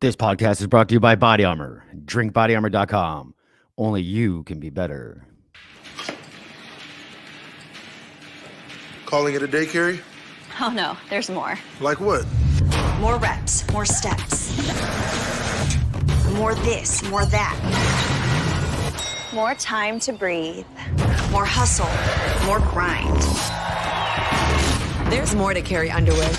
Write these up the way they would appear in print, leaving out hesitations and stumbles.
This podcast is brought to you by Body Armor. DrinkBodyArmor.com. Only you can be better. Calling it a day, Carrie? Oh no, there's more. Like what? More reps, more steps. More this, more that. More time to breathe. More hustle, more grind. There's more to carry underwear.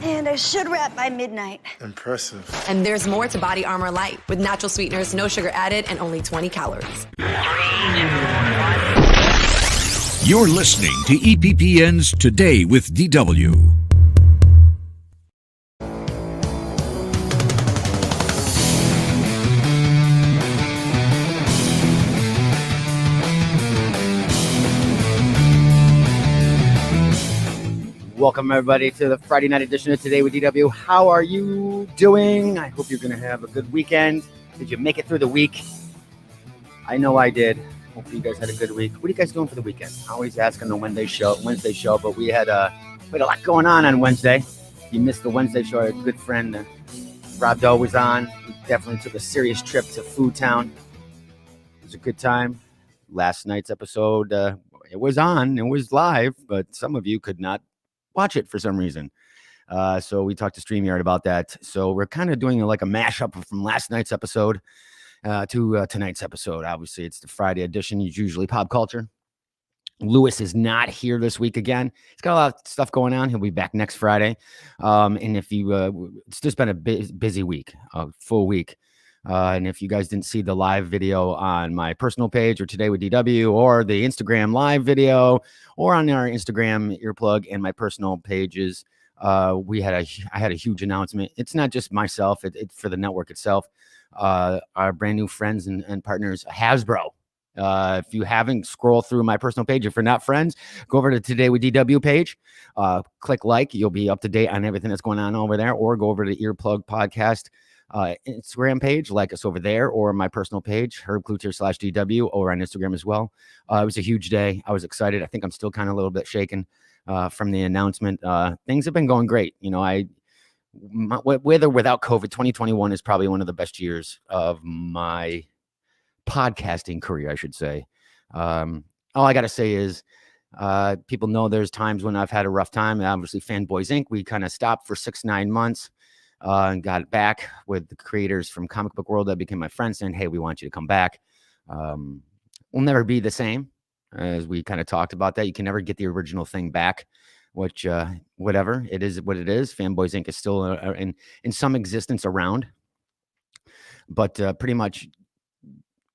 And I should wrap by midnight. Impressive. And there's more to Body Armor Light with natural sweeteners, no sugar added, and only 20 calories. You're listening to EPPN's Today with DW. Welcome, everybody, to the Friday night edition of Today with DW. How are you doing? I hope you're going to have a good weekend. Did you make it through the week? I know I did. Hopefully you guys had a good week. What are you guys doing for the weekend? I always ask on the Wednesday show, but we had a lot going on Wednesday. If you missed the Wednesday show, our good friend Rob Doe was on. We definitely took a serious trip to Food Town. It was a good time. Last night's episode, it was on. It was live, but some of you could not watch it for some reason. So we talked to StreamYard about that. So we're kind of doing like a mashup from last night's episode to tonight's episode. Obviously, it's the Friday edition. It's usually pop culture. Lewis is not here this week again. He's got a lot of stuff going on. He'll be back next Friday. And if you, it's just been a busy week, a full week. And if you guys didn't see the live video on my personal page or Today with DW or the Instagram live video or on our Instagram earplug and my personal pages, I had a huge announcement. It's not just myself, it's for the network itself. Our brand new friends and partners, Hasbro. If you haven't, scroll through my personal page. If you're not friends, go over to Today with DW page, click like, you'll be up to date on everything that's going on over there, or go over to Earplug Podcast Instagram page, like us over there, or my personal page, HerbCluter/DW, or on Instagram as well. It was a huge day. I was excited. I think I'm still kind of a little bit shaken from the announcement. Things have been going great. You know, with or without COVID, 2021 is probably one of the best years of my podcasting career, I should say. All I got to say is, people know there's times when I've had a rough time. Obviously, Fanboys Inc., we kind of stopped for 6-9 months. And got it back with the creators from Comic Book World that became my friends saying, hey, we want you to come back. We'll never be the same, as we kind of talked about that. You can never get the original thing back, which, whatever, it is what it is. Fanboys Inc. is still in some existence around. But pretty much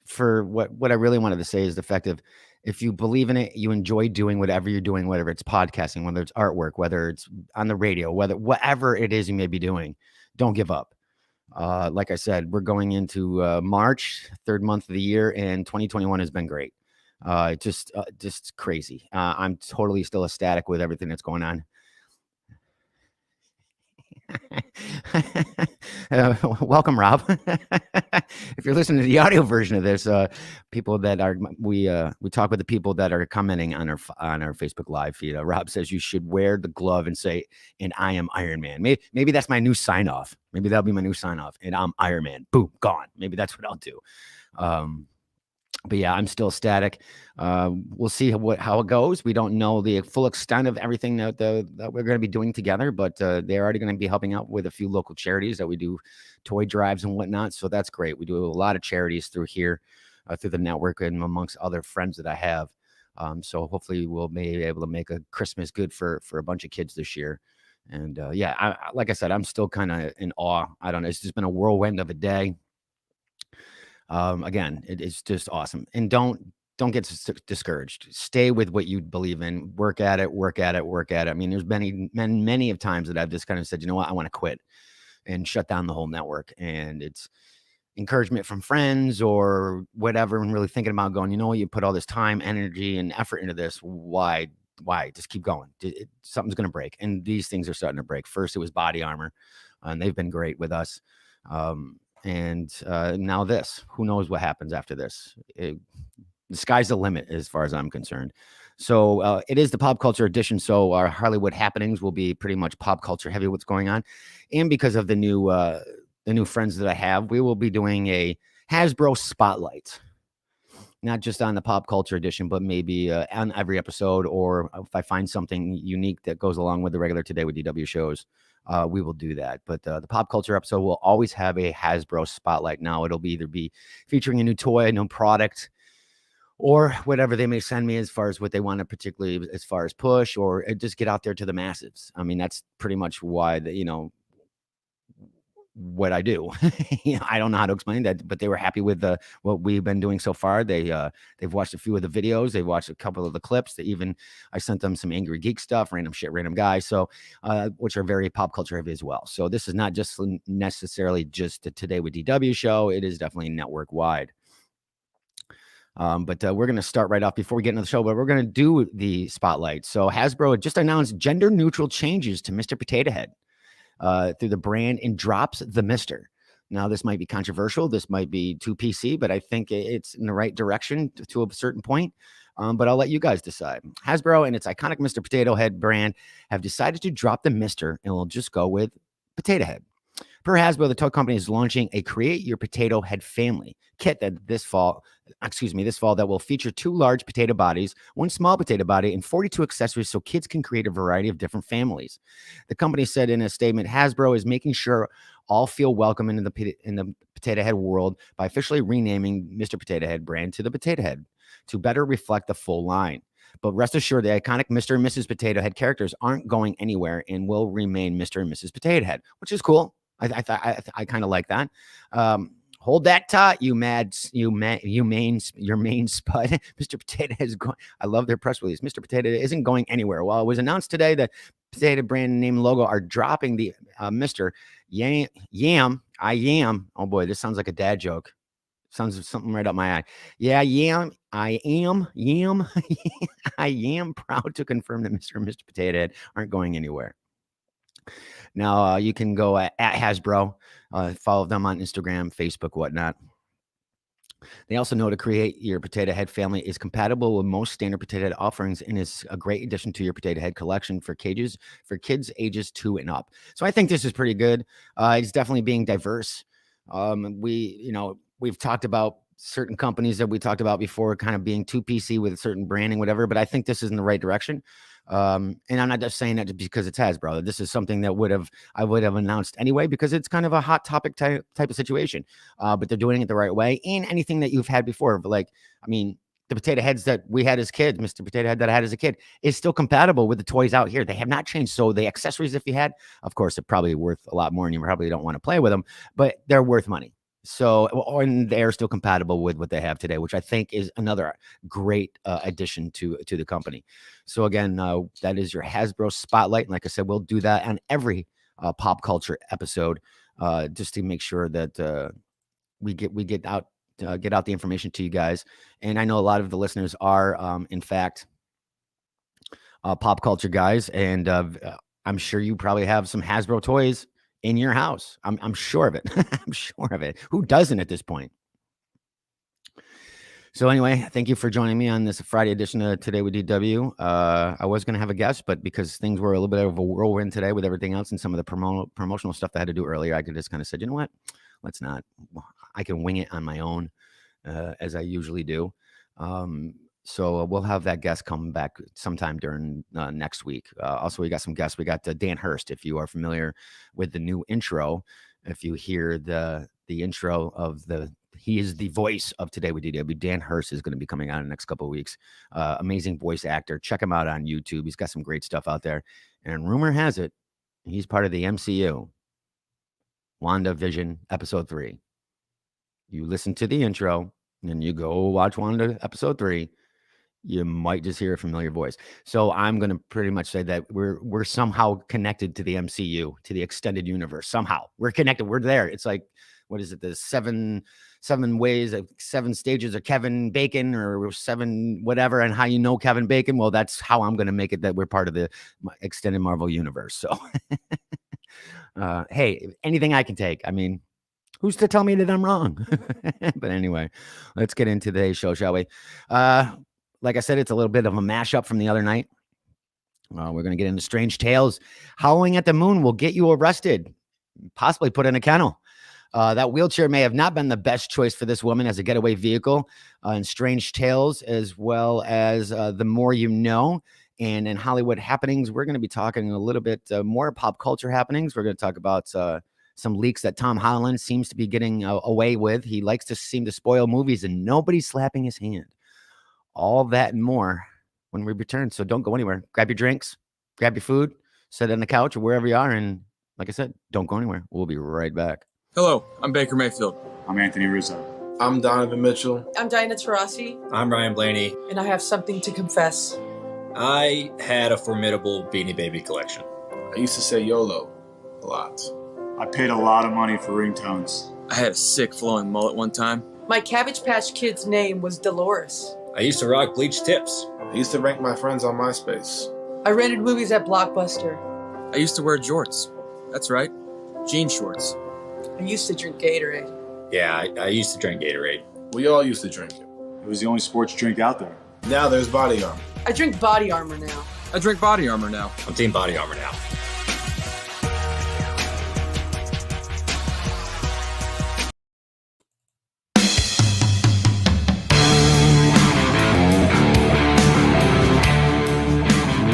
for what I really wanted to say is the fact of, if you believe in it, you enjoy doing whatever you're doing, whether it's podcasting, whether it's artwork, whether it's on the radio, whatever it is you may be doing, don't give up. Like I said, we're going into March, third month of the year, and 2021 has been great. Just crazy. I'm totally still ecstatic with everything that's going on. Welcome, Rob. If you're listening to the audio version of this, people that are we talk with the people that are commenting on our Facebook live feed. Rob says you should wear the glove and say, "And I am Iron Man." Maybe that's my new sign off. Maybe that'll be my new sign off. And I'm Iron Man. Boom, gone. Maybe that's what I'll do. But yeah, I'm still ecstatic. We'll see how it goes. We don't know the full extent of everything that we're going to be doing together, but they're already going to be helping out with a few local charities that we do toy drives and whatnot. So that's great. We do a lot of charities through here, through the network, and amongst other friends that I have. So hopefully we'll be able to make a Christmas good for a bunch of kids this year. And yeah, like I said, I'm still kind of in awe. I don't know. It's just been a whirlwind of a day. Again, it's just awesome. And don't get discouraged. Stay with what you believe in. Work at it. I mean, there's many of times that I've just kind of said, you know what, I want to quit and shut down the whole network. And it's encouragement from friends or whatever, and really thinking about going, you know what, you put all this time, energy, and effort into this. Why just keep going? Something's going to break. And these things are starting to break. First, it was Body Armor, and they've been great with us. And now this, who knows what happens after this? The sky's the limit as far as I'm concerned. So it is the pop culture edition. So our Hollywood happenings will be pretty much pop culture heavy. What's going on, and because of the new friends that I have, we will be doing a Hasbro spotlight, not just on the pop culture edition, but maybe on every episode, or if I find something unique that goes along with the regular Today with DW shows, we will do that. But the pop culture episode will always have a Hasbro spotlight. Now it'll either be featuring a new toy, a new product, or whatever they may send me as far as what they want to particularly as far as push, or just get out there to the masses. I mean, that's pretty much why what I do. I don't know how to explain that, but they were happy with what we've been doing so far. They've watched a few of the videos, they've watched a couple of the clips. I sent them some Angry Geek stuff, random shit, random guys, so which are very pop culture heavy as well. So this is not just necessarily just a Today with DW show. It is definitely network wide. But we're going to start right off before we get into the show, but we're going to do the spotlight. So Hasbro had just announced gender neutral changes to Mr. Potato Head through the brand and drops the Mister. Now, this might be controversial. This might be too PC, but I think it's in the right direction to a certain point. But I'll let you guys decide. Hasbro and its iconic Mr. Potato Head brand have decided to drop the Mister, and we'll just go with Potato Head. Per Hasbro, the toy company is launching a Create Your Potato Head family kit this fall that will feature 2 large potato bodies, 1 small potato body, and 42 accessories so kids can create a variety of different families. The company said in a statement, Hasbro is making sure all feel welcome in the Potato Head world by officially renaming Mr. Potato Head brand to the Potato Head to better reflect the full line. But rest assured, the iconic Mr. and Mrs. Potato Head characters aren't going anywhere and will remain Mr. and Mrs. Potato Head, which is cool. I kind of like that. Hold that taut, your main spud. Mr. Potato is going. I love their press release. Mr. Potato isn't going anywhere. Well, it was announced today that Potato brand name logo are dropping the Mr. Yam. I am. Oh boy, this sounds like a dad joke. Sounds something right up my eye. Yeah, yam. I am. Yam. I am proud to confirm that Mr. and Mr. Potato Head aren't going anywhere. Now, you can go at Hasbro, follow them on Instagram, Facebook, whatnot. They also know to Create Your Potato Head family is compatible with most standard potato head offerings and is a great addition to your potato head collection for kids ages 2 and up. So I think this is pretty good. It's definitely being diverse. We've talked about certain companies that we talked about before kind of being too PC with certain branding, whatever, but I think this is in the right direction. And I'm not just saying that just because it's Hasbro. This is something that I would have announced anyway, because it's kind of a hot topic type of situation. But they're doing it the right way. And anything that you've had before, the potato heads that we had as kids, Mr. Potato Head that I had as a kid, is still compatible with the toys out here. They have not changed. So the accessories, if you had, of course, they're probably worth a lot more and you probably don't want to play with them, but they're worth money. So, and they're still compatible with what they have today, which I think is another great addition to the company. So again, that is your Hasbro spotlight. And like I said, we'll do that on every pop culture episode, just to make sure that we get out the information to you guys. And I know a lot of the listeners are, in fact, pop culture guys, and I'm sure you probably have some Hasbro toys in your house. I'm sure of it. I'm sure of it. Who doesn't at this point? So anyway, thank you for joining me on this Friday edition of Today with DW. I was going to have a guest, but because things were a little bit of a whirlwind today with everything else and some of the promotional stuff that I had to do earlier, I could just kind of said, you know what? Let's not. I can wing it on my own, as I usually do. So we'll have that guest come back sometime during next week. Also, we got some guests. We got Dan Hurst. If you are familiar with the new intro, if you hear the intro of he is the voice of Today with DW. Dan Hurst is going to be coming out in the next couple of weeks. Amazing voice actor. Check him out on YouTube. He's got some great stuff out there. And rumor has it, he's part of the MCU. WandaVision episode 3. You listen to the intro and you go watch Wanda episode 3. You might just hear a familiar voice. So I'm going to pretty much say that we're somehow connected to the MCU, to the extended universe. Somehow we're connected. We're there. It's like, what is it? The seven ways of 7 stages of Kevin Bacon, or 7 whatever, and how you know Kevin Bacon. Well, that's how I'm going to make it that we're part of the extended Marvel universe. So, hey, anything I can take. I mean, who's to tell me that I'm wrong? But anyway, let's get into today's show, shall we? like I said, it's a little bit of a mashup from the other night. We're going to get into strange tales. Howling at the Moon will get you arrested, possibly put in a kennel. That wheelchair may have not been the best choice for this woman as a getaway vehicle. And strange tales, as well as The More You Know. And in Hollywood happenings, we're going to be talking a little bit more pop culture happenings. We're going to talk about some leaks that Tom Holland seems to be getting away with. He likes to seem to spoil movies and nobody's slapping his hand. All that and more when we return. So don't go anywhere. Grab your drinks, grab your food, sit on the couch or wherever you are. And like I said, don't go anywhere. We'll be right back. Hello, I'm Baker Mayfield. I'm Anthony Rizzo. I'm Donovan Mitchell. I'm Diana Taurasi. I'm Ryan Blaney. And I have something to confess. I had a formidable Beanie Baby collection. I used to say YOLO a lot. I paid a lot of money for ringtones. I had a sick flowing mullet one time. My Cabbage Patch Kid's name was Dolores. I used to rock bleached tips. I used to rank my friends on MySpace. I rented movies at Blockbuster. I used to wear jorts. That's right, jean shorts. I used to drink Gatorade. Yeah, I used to drink Gatorade. We all used to drink it. It was the only sports drink out there. Now there's Body Armor. I drink Body Armor now. I drink Body Armor now. I'm Team Body Armor now.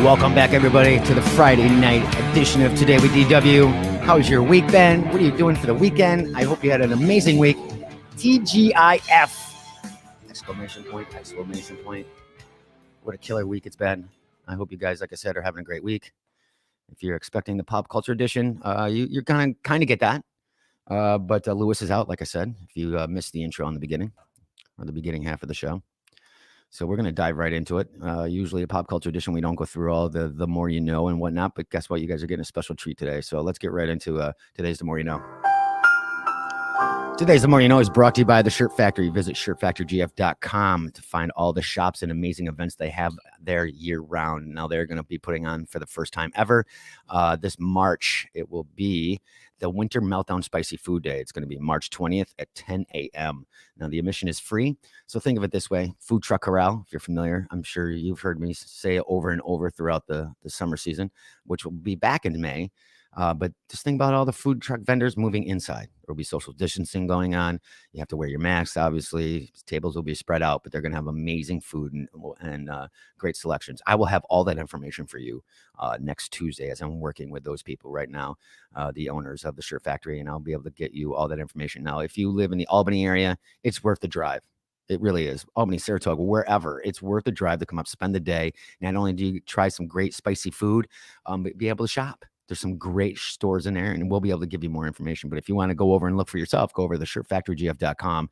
Welcome back, everybody, to the Friday night edition of Today with DW. How's your week been? What are you doing for the weekend? I hope you had an amazing week. TGIF! Exclamation point, exclamation point. What a killer week it's been. I hope you guys, like I said, are having a great week. If you're expecting the pop culture edition, you're gonna kind of get that. But Lewis is out, like I said, if you missed the intro in the beginning, or the beginning half of the show. So we're going to dive right into it. Usually a pop culture edition, we don't go through all the more you know and whatnot, but guess what? You guys are getting a special treat today. So let's get right into today's The More You Know. Today's The More You Know is brought to you by The Shirt Factory. Visit shirtfactorygf.com to find all the shops and amazing events they have there year round. Now they're going to be putting on for the first time ever this March. It will be the Winter Meltdown Spicy Food Day. It's going to be March 20th at 10 a.m. Now, the admission is free. So think of it this way. Food Truck Corral, if you're familiar. I'm sure you've heard me say it over and over throughout the summer season, which will be back in May. But just think about all the food truck vendors moving inside. There will be social distancing going on. You have to wear your masks, obviously. Tables will be spread out, but they're going to have amazing food and great selections. I will have all that information for you next Tuesday as I'm working with those people right now, the owners of the Shirt Factory, and I'll be able to get you all that information. Now, if you live in the Albany area, it's worth the drive. It really is. Albany, Saratoga, wherever. It's worth the drive to come up, spend the day. Not only do you try some great spicy food, but be able to shop. There's some great stores in there, and we'll be able to give you more information. But if you want to go over and look for yourself, go over to shirtfactorygf.com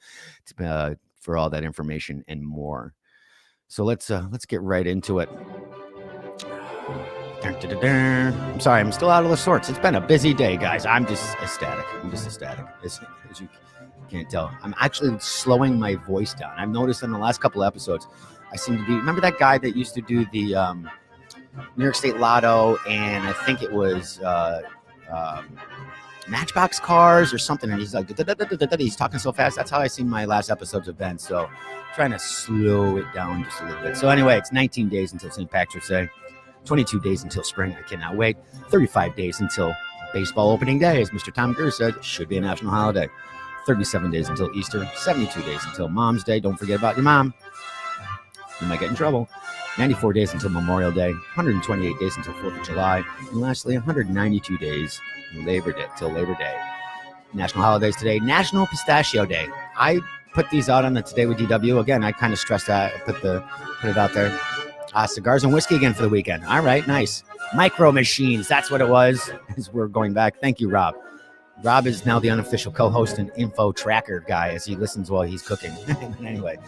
for all that information and more. So let's get right into it. I'm sorry, I'm still out of the sorts. It's been a busy day, guys. I'm just ecstatic. As you can't tell. I'm actually slowing my voice down. I've noticed in the last couple of episodes, I seem to be. Remember that guy that used to do the New York State Lotto, and I think it was Matchbox Cars or something, and he's like, he's talking so fast. That's how I see my last episodes have been. So trying to slow it down just a little bit. So anyway, it's 19 days until St. Patrick's Day, 22 days until spring. I cannot wait. 35 days until baseball opening day, as Mr. Tom Gurr said, should be a national holiday. 37 days until Easter, 72 days until Mom's Day. Don't forget about your mom. You might get in trouble. 94 days until Memorial Day, 128 days until 4th of July, and lastly, 192 days till Labor Day. National holidays today, National Pistachio Day. I put these out on the Today with DW. Again, I kind of stressed that. I put it out there. Cigars and whiskey again for the weekend. All right, nice. Micro Machines, that's what it was as we're going back. Thank you, Rob. Rob is now the unofficial co-host and info tracker guy as he listens while he's cooking. Anyway,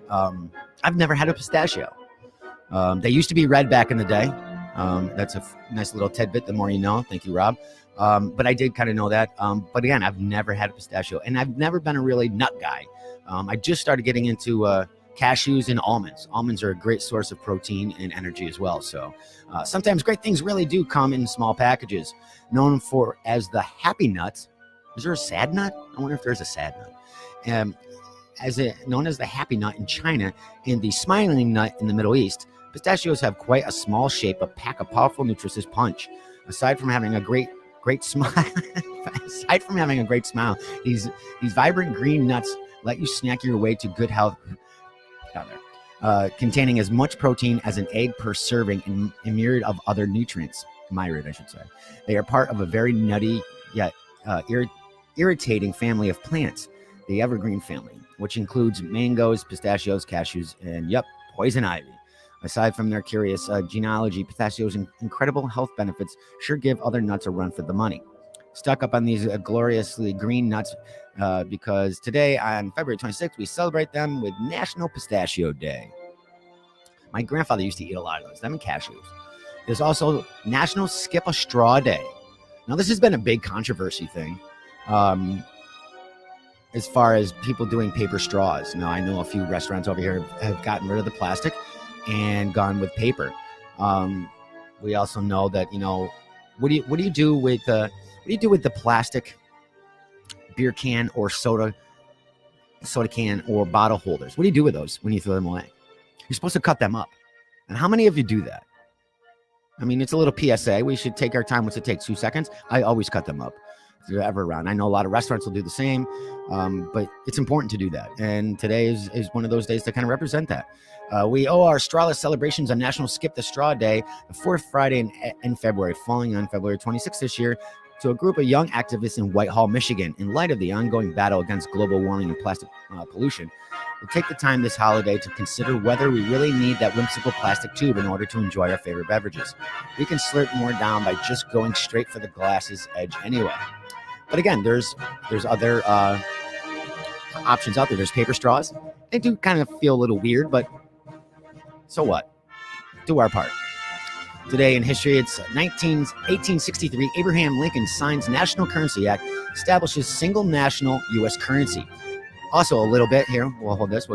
I've never had a pistachio. They used to be red back in the day. That's a nice little tidbit. The more you know. Thank you, Rob. But I did kind of know that. But again, I've never had a pistachio, and I've never been a really nut guy. I just started getting into cashews and almonds. Almonds are a great source of protein and energy as well. So sometimes great things really do come in small packages. Known as the happy nut. Is there a sad nut? I wonder if there's a sad nut. known as the happy nut in China and the smiling nut in the Middle East, pistachios have quite a small shape but pack a powerful nutritious punch. Aside from having a great smile, these vibrant green nuts let you snack your way to good health. Containing as much protein as an egg per serving and a myriad of other nutrients. Myriad, I should say. They are part of a very nutty yet irritating family of plants, the evergreen family, which includes mangoes, pistachios, cashews, and poison ivy. Aside from their curious genealogy, pistachios' incredible health benefits sure give other nuts a run for the money. Stuck up on these gloriously green nuts because today, on February 26th, we celebrate them with National Pistachio Day. My grandfather used to eat a lot of those, them and cashews. There's also National Skip a Straw Day. Now, this has been a big controversy thing as far as people doing paper straws. Now, I know a few restaurants over here have gotten rid of the plastic and gone with paper. We also know that, what do you do with the plastic beer can or soda can or bottle holders? What do you do with those when you throw them away? You're supposed to cut them up. And how many of you do that? I mean, it's a little PSA. We should take our time. What's it take? 2 seconds? I always cut them up if they're ever around. I know a lot of restaurants will do the same, but it's important to do that. And today is one of those days to kind of represent that. We owe our strawless celebrations on National Skip the Straw Day, the fourth Friday in February, falling on February 26th this year, to a group of young activists in Whitehall, Michigan. In light of the ongoing battle against global warming and plastic pollution, we'll take the time this holiday to consider whether we really need that whimsical plastic tube in order to enjoy our favorite beverages. We can slurp more down by just going straight for the glass's edge anyway. But again, there's other options out there. There's paper straws. They do kind of feel a little weird, but so what? Do our part. Today in history, it's 1863. Abraham Lincoln signs National Currency Act, establishes single national U.S. currency. Also, a little bit here. We'll hold this.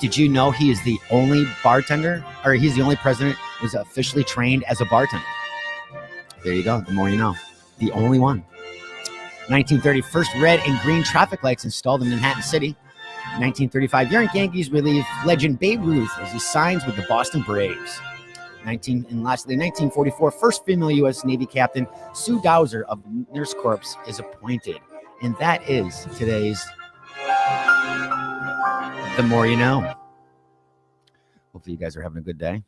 Did you know he is the only bartender, or he's the only president who's officially trained as a bartender? There you go. The more you know. The only one. 1930, first red and green traffic lights installed in Manhattan City. 1935, Yankees relieve legend Babe Ruth as he signs with the Boston Braves. And lastly, 1944, first female U.S. Navy captain Sue Dowser of Nurse Corps is appointed. And that is today's The More You Know. Hopefully you guys are having a good day.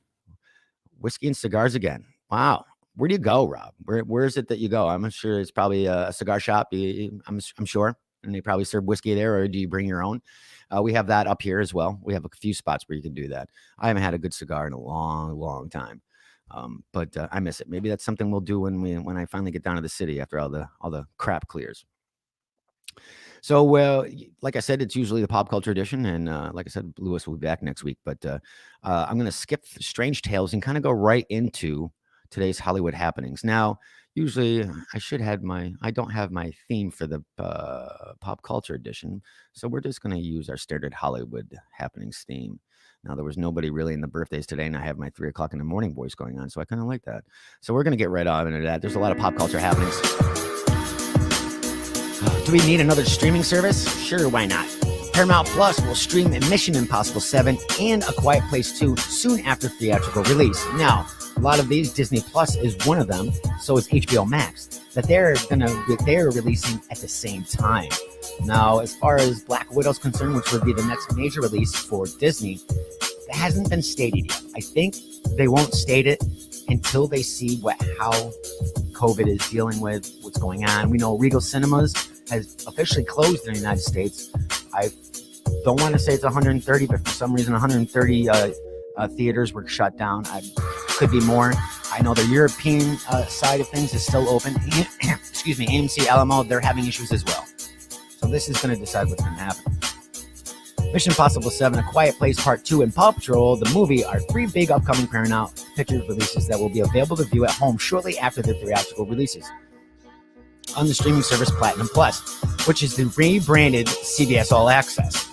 Whiskey and cigars again. Wow. Where do you go, Rob? Where is it that you go? I'm sure it's probably a cigar shop. I'm sure. And they probably serve whiskey there, or do you bring your own? We have that up here as well. We have a few spots where you can do that. I haven't had a good cigar in a long, long time, but I miss it. Maybe that's something we'll do when I finally get down to the city after all the crap clears. So, like I said, it's usually the pop culture edition, and like I said, Lewis will be back next week. But I'm going to skip Strange Tales and kind of go right into today's Hollywood happenings. Now, usually I don't have my theme for the pop culture edition, so we're just going to use our standard Hollywood happenings theme. Now, there was nobody really in the birthdays today, and I have my 3 o'clock in the morning voice going on, so I kind of like that. So we're going to get right on into that. There's a lot of pop culture happenings. Do we need another streaming service? Sure, why not? Paramount Plus will stream Mission Impossible 7 and A Quiet Place 2 soon after theatrical release. Now, a lot of these, Disney Plus is one of them, so is HBO Max, that they're releasing at the same time. Now, as far as Black Widow's concerned, which would be the next major release for Disney, it hasn't been stated yet. I think they won't state it until they see how COVID is dealing with what's going on. We know Regal Cinemas has officially closed in the United States. I don't want to say it's 130, but for some reason 130 theaters were shut down. Could be more. I know the European side of things is still open. Excuse me, AMC, LMO, they're having issues as well. So this is going to decide what's going to happen. Mission Impossible 7, A Quiet Place Part 2, and Paw Patrol, the movie, are 3 big upcoming Paramount Pictures releases that will be available to view at home shortly after their theatrical releases on the streaming service Platinum Plus, which is the rebranded CBS All Access.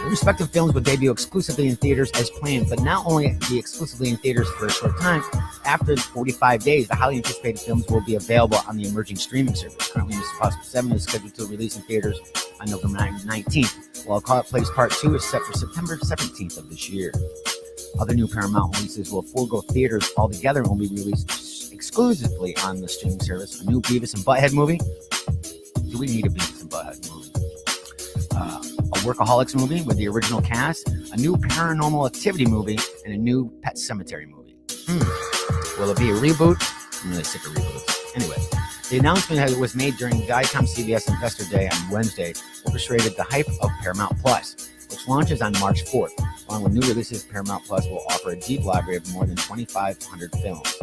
The respective films will debut exclusively in theaters as planned, but not only be exclusively in theaters for a short time. After 45 days, the highly anticipated films will be available on the emerging streaming service. Currently, Mr. Impossible 7 is scheduled to release in theaters on November 19th, while Call It Plays Part 2 is set for September 17th of this year. Other new Paramount releases will forego theaters altogether and will be released exclusively on the streaming service. A new Beavis and Butthead movie. Do we need a Beavis and Butthead movie? A Workaholics movie with the original cast, a new Paranormal Activity movie, and a new Pet Sematary movie. Will it be a reboot? I'm really sick of reboots. Anyway, the announcement was made during Viacom CBS Investor Day on Wednesday, orchestrated the hype of Paramount Plus, which launches on March 4th. Along with new releases, Paramount Plus will offer a deep library of more than 2,500 films.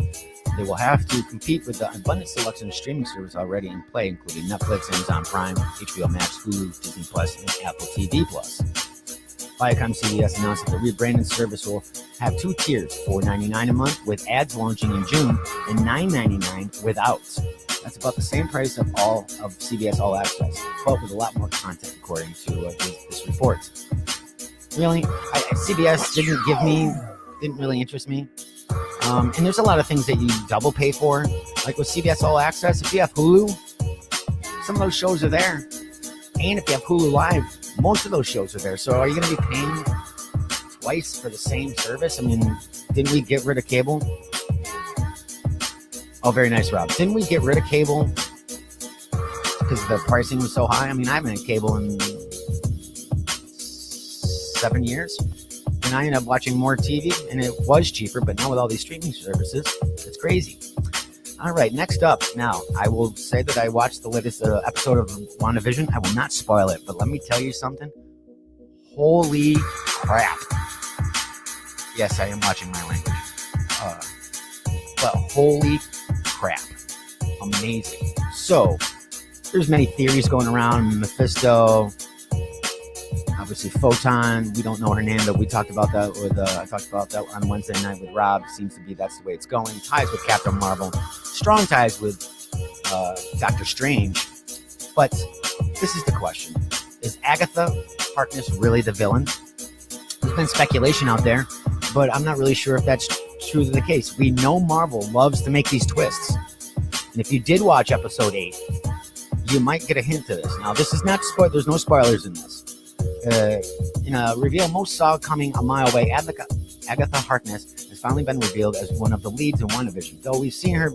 They will have to compete with the abundant selection of streaming services already in play, including Netflix, Amazon Prime, HBO Max, Hulu, Disney Plus, and Apple TV Plus. Viacom CBS announced that the rebranded service will have two tiers, $4.99 a month with ads launching in June, and $9.99 without. That's about the same price of all of CBS All Access, but with a lot more content, according to this report. Really, CBS didn't really interest me. And there's a lot of things that you double pay for, like with CBS All Access. If you have Hulu, some of those shows are there. And if you have Hulu Live, most of those shows are there. So are you going to be paying twice for the same service? I mean, didn't we get rid of cable? Oh, very nice, Rob. Didn't we get rid of cable because the pricing was so high? I mean, I haven't had cable in 7 years. And I ended up watching more TV, and it was cheaper, but now with all these streaming services, it's crazy. All right, next up. Now, I will say that I watched the latest episode of WandaVision. I will not spoil it, but let me tell you something. Holy crap. Yes, I am watching my language. But holy crap. Amazing. So, there's many theories going around. Mephisto, obviously Photon. We don't know her name, but we talked about that with I talked about that on Wednesday night with Rob. Seems to be that's the way it's going. Ties with Captain Marvel, strong ties with Doctor Strange. But this is the question: is Agatha Harkness really the villain? There's been speculation out there, but I'm not really sure if that's truly the case. We know Marvel loves to make these twists, and if you did watch Episode 8, you might get a hint of this. Now, this is not spoiled. There's no spoilers in this. In a reveal most saw coming a mile away, Agatha Harkness has finally been revealed as one of the leads in WandaVision. Though we've seen her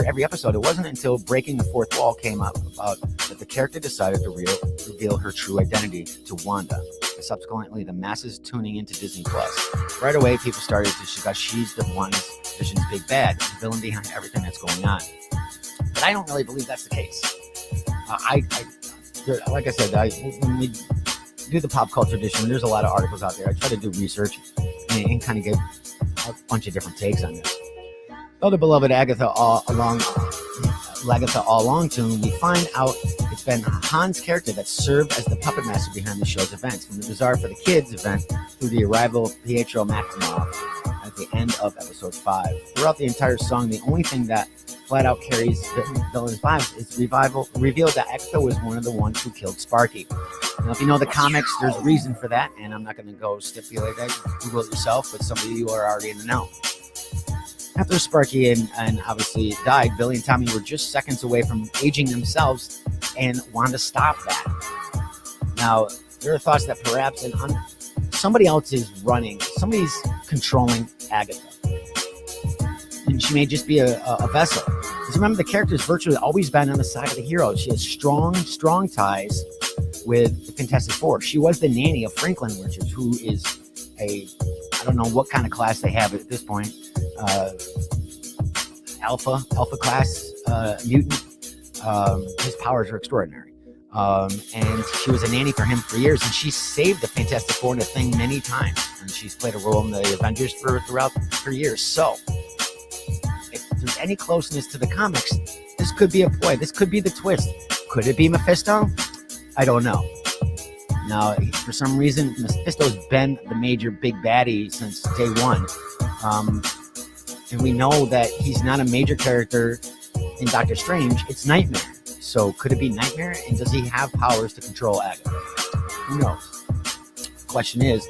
every episode, it wasn't until Breaking the Fourth Wall came up about that the character decided to reveal her true identity to Wanda. And subsequently, the masses tuning into Disney Plus. Right away, people started to see that she's the WandaVision's big bad, the villain behind everything that's going on. But I don't really believe that's the case. Like I said, when we do the pop culture edition, there's a lot of articles out there. I try to do research and kind of get a bunch of different takes on this. Though the beloved Agatha all along tune, we find out it's been Han's character that served as the puppet master behind the show's events, from the Bizarre for the Kids event through the arrival of Pietro Maximoff at the end of episode 5. Throughout the entire song, the only thing that flat out carries villain's vibes is revealed that Agatha was one of the ones who killed Sparky. Now, if you know the comics, there's a reason for that, and I'm not going to go stipulate that. Google it yourself, but some of you are already in the know. After Sparky and obviously died, Billy and Tommy were just seconds away from aging themselves, and Wanda stopped that. Now, there are thoughts that perhaps somebody else is somebody's controlling Agatha. And she may just be a vessel. Because remember, the character's virtually always been on the side of the hero. She has strong ties with the Fantastic Four. She was the nanny of Franklin Richards, who is I don't know what kind of class they have at this point. Alpha class mutant. His powers are extraordinary. And she was a nanny for him for years, and she saved the Fantastic Four and the Thing many times. And she's played a role in the Avengers throughout her years. So, if there's any closeness to the comics, this could be a ploy. This could be the twist. Could it be Mephisto? I don't know. Now, for some reason, Mephisto's been the major big baddie since day one. And we know that he's not a major character in Doctor Strange. It's Nightmare. So could it be Nightmare? And does he have powers to control Agatha? Who knows? Of question is,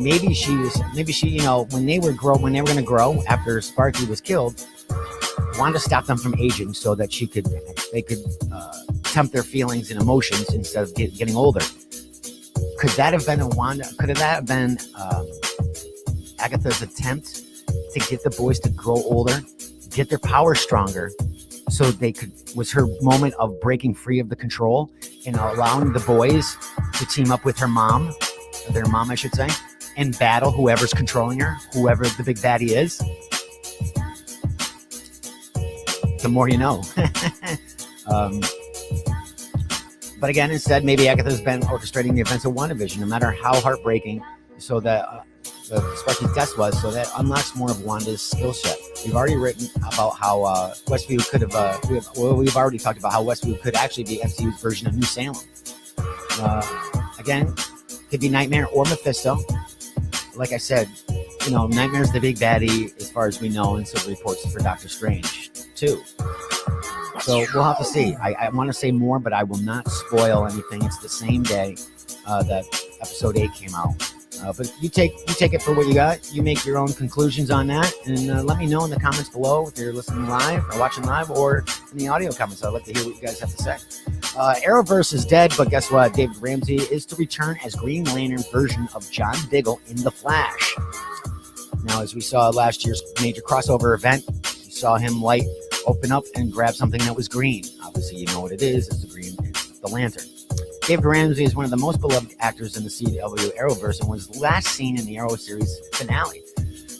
maybe she, you know, when they were going to grow after Sparky was killed, wanted to stop them from aging so that they could tempt their feelings and emotions instead of getting older. Could that have been could that have been Agatha's attempt to get the boys to grow older, get their power stronger, so was her moment of breaking free of the control and allowing the boys to team up with their mom, I should say, and battle whoever's controlling her, whoever the big baddie is. The more you know. But again, instead, maybe Agatha's been orchestrating the events of WandaVision, no matter how heartbreaking, so that Sparky's death was, so that unlocks more of Wanda's skill set. We've already written about how Westview could have, we've already talked about how Westview could actually be MCU's version of New Salem. Again, could be Nightmare or Mephisto. Like I said, you know, Nightmare's the big baddie as far as we know, and so reports for Doctor Strange too. So we'll have to see. I want to say more, but I will not spoil anything. It's the same day that episode 8 came out. But you take it for what you got. You make your own conclusions on that, and let me know in the comments below if you're listening live or watching live, or in the audio comments. I'd like to hear what you guys have to say. Arrowverse is dead, but guess what? David Ramsey is to return as Green Lantern version of John Diggle in The Flash. Now, as we saw last year's major crossover event, you saw him open up and grab something that was green. Obviously, you know what it is. It's the lantern. David Ramsey is one of the most beloved actors in the CW Arrowverse and was last seen in the Arrow series finale.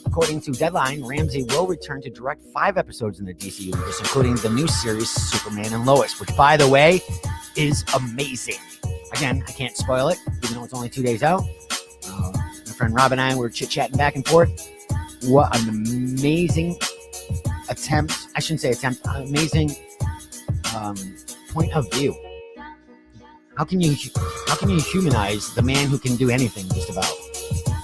According to Deadline, Ramsey will return to direct 5 episodes in the DC universe, including the new series Superman and Lois, which, by the way, is amazing. Again, I can't spoil it, even though it's only 2 days out. My friend Rob and I were chit-chatting back and forth. What an amazing attempt. I shouldn't say attempt. Amazing point of view. How can you humanize the man who can do anything just about?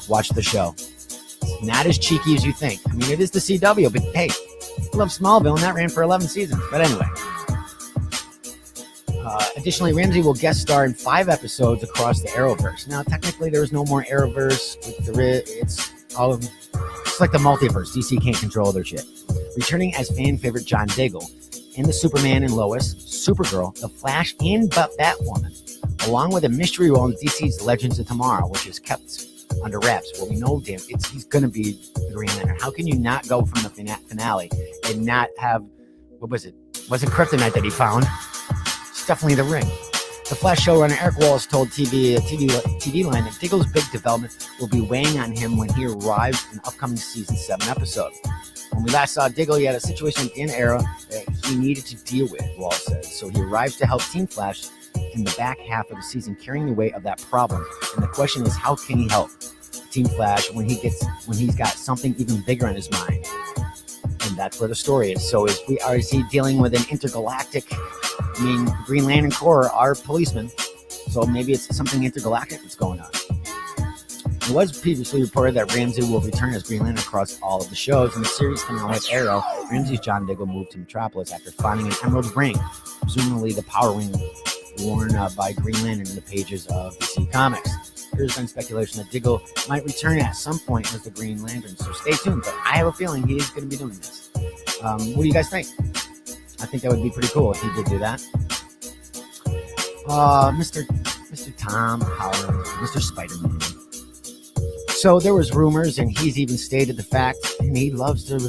Watch the show. It's not as cheeky as you think. I mean, it is the CW, but hey, I love Smallville, and that ran for 11 seasons. But anyway. Additionally, Ramsey will guest star in 5 episodes across the Arrowverse. Now, technically, there is no more Arrowverse. It's like the multiverse. DC can't control their shit. Returning as fan favorite John Diggle in the Superman and Lois, Supergirl, The Flash, and Batwoman, along with a mystery role in DC's Legends of Tomorrow, which is kept under wraps. Well, we know, damn, he's going to be the Green Lantern. How can you not go from the finale and not have, what was it? Was it kryptonite that he found? It's definitely the ring. The Flash showrunner Eric Wallace told TV Line that Diggle's big development will be weighing on him when he arrives in the upcoming season 7 episode. When we last saw Diggle, he had a situation in Arrow that he needed to deal with, Wallace said. So he arrives to help Team Flash in the back half of the season, carrying the weight of that problem. And the question is, how can he help Team Flash when he's got something even bigger on his mind? And that's where the story is. So is he dealing with an intergalactic? I mean, Green Lantern Corps are policemen, so maybe it's something intergalactic that's going on. It was previously reported that Ramsey will return as Green Lantern across all of the shows. In the series coming out with Arrow, Ramsey's John Diggle moved to Metropolis after finding an emerald ring, presumably the power ring worn by Green Lantern in the pages of DC Comics. There's been speculation that Diggle might return at some point as the Green Lantern, so stay tuned. But I have a feeling he is going to be doing this. What do you guys think? I think that would be pretty cool if he did do that. Mr. Tom Howling, Mr. Spider-Man. So there was rumors, and he's even stated the fact, and he loves to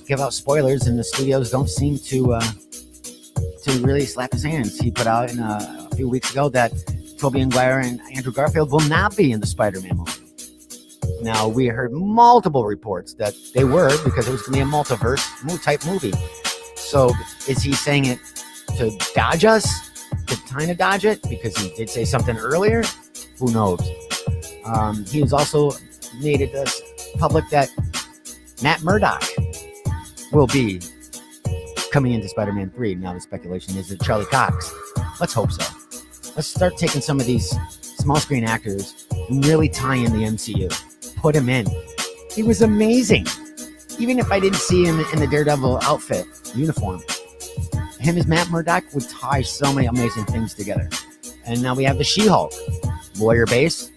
give out spoilers, and the studios don't seem to really slap his hands. He put out a few weeks ago that Tobey Maguire and Andrew Garfield will not be in the Spider-Man movie. Now, we heard multiple reports that they were, because it was going to be a multiverse type movie. So is he saying it to dodge us? Trying to dodge it? Because he did say something earlier? Who knows? He was also made it public that Matt Murdock will be coming into Spider-Man 3. Now the speculation is that Charlie Cox. Let's hope so. Let's start taking some of these small screen actors and really tie in the MCU. Put him in. He was amazing. Even if I didn't see him in the Daredevil outfit, uniform, him as Matt Murdock would tie so many amazing things together. And now we have the She-Hulk. lawyer base.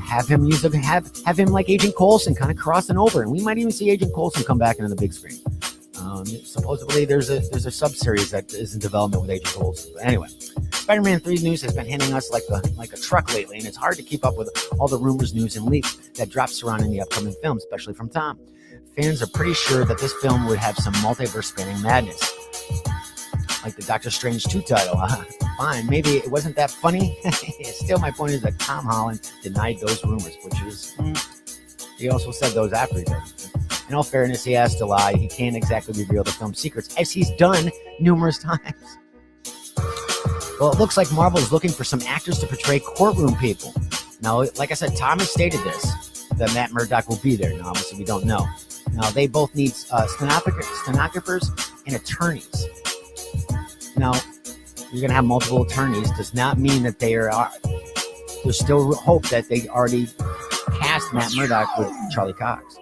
Have him have him like Agent Coulson kind of crossing over, and we might even see Agent Coulson come back into the big screen. Supposedly there's a sub-series that is in development with Agent Coulson. But anyway, Spider-Man 3 news has been hitting us like a truck lately, and it's hard to keep up with all the rumors, news, and leaks that drop surrounding the upcoming film, especially from Tom. Fans are pretty sure that this film would have some multiverse-spanning madness, like the Doctor Strange 2 title. Fine, maybe it wasn't that funny. Still, my point is that Tom Holland denied those rumors, which is, he also said those after he did. In all fairness, he has to lie. He can't exactly reveal the film's secrets, as he's done numerous times. Well, it looks like Marvel is looking for some actors to portray courtroom people. Now, like I said, Tom has stated this, that Matt Murdock will be there. Now, obviously, we don't know. Now, they both need stenographers and attorneys. Now, you're going to have multiple attorneys. Does not mean that they are. There's still hope that they already cast Matt Murdock with Charlie Cox.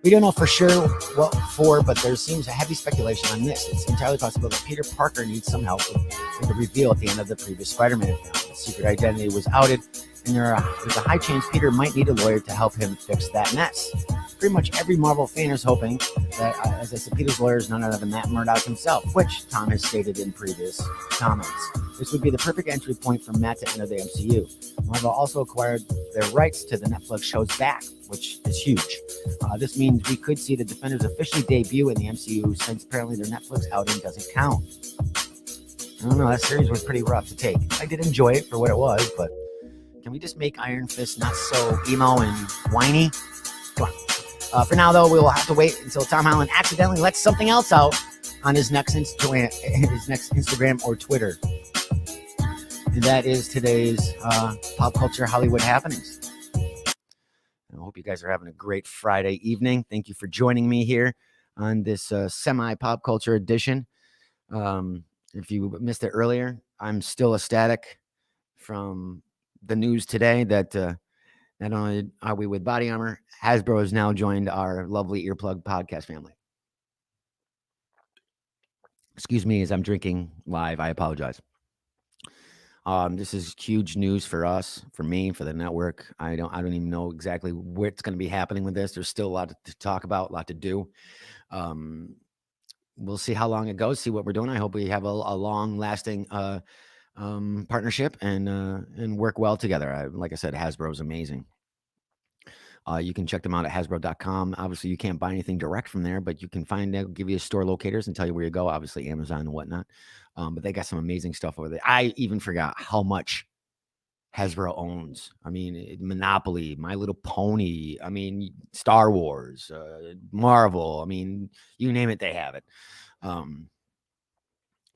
We don't know for sure what for, but there seems a heavy speculation on this. It's entirely possible that Peter Parker needs some help with the reveal at the end of the previous Spider-Man film. His secret identity was outed, and there's a high chance Peter might need a lawyer to help him fix that mess. Pretty much every Marvel fan is hoping that, as I said, Peter's lawyer is none other than Matt Murdock himself, which Tom has stated in previous comments. This would be the perfect entry point for Matt to enter the MCU. Marvel also acquired their rights to the Netflix show's back, which is huge. This means we could see the Defenders officially debut in the MCU, since apparently their Netflix outing doesn't count. I don't know, that series was pretty rough to take. I did enjoy it for what it was, but can we just make Iron Fist not so emo and whiny? Come on. For now, though, we will have to wait until Tom Holland accidentally lets something else out on his next Instagram or Twitter. And that is today's pop culture Hollywood happenings. I hope you guys are having a great Friday evening. Thank you for joining me here on this semi-pop culture edition. If you missed it earlier, I'm still ecstatic from the news today that not only are we with Body Armor, Hasbro has now joined our lovely Earplug podcast family. Excuse me as I'm drinking live. I apologize. This is huge news for us, for me, for the network. I don't even know exactly what's going to be happening with this. There's still a lot to talk about, a lot to do. We'll see how long it goes, see what we're doing. I hope we have a long-lasting partnership and work well together. Like I said, Hasbro is amazing. You can check them out at Hasbro.com. Obviously, you can't buy anything direct from there, but you can find out, give you store locators and tell you where you go. Obviously, Amazon and whatnot. But they got some amazing stuff over there. I even forgot how much Hasbro owns. I mean, Monopoly, My Little Pony. I mean, Star Wars, Marvel. I mean, you name it, they have it.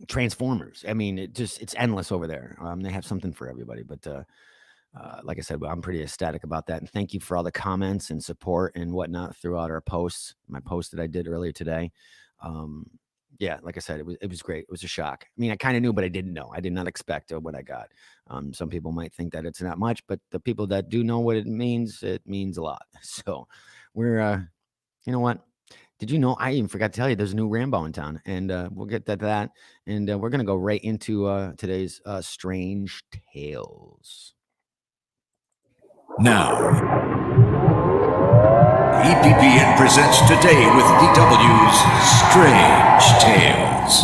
Transformers. I mean, it's endless over there. They have something for everybody. But like I said, I'm pretty ecstatic about that. And thank you for all the comments and support and whatnot throughout our posts. My post that I did earlier today. Yeah, like I said, it was great. It was a shock. I mean, I kind of knew, but I didn't know. I did not expect what I got. Some people might think that it's not much, but the people that do know what it means a lot. So we're, you know what? Did you know? I even forgot to tell you there's a new Rambo in town, and we'll get to that. And we're going to go right into today's Strange Tales. Now, EPPN presents Today with DW's Strange Tales.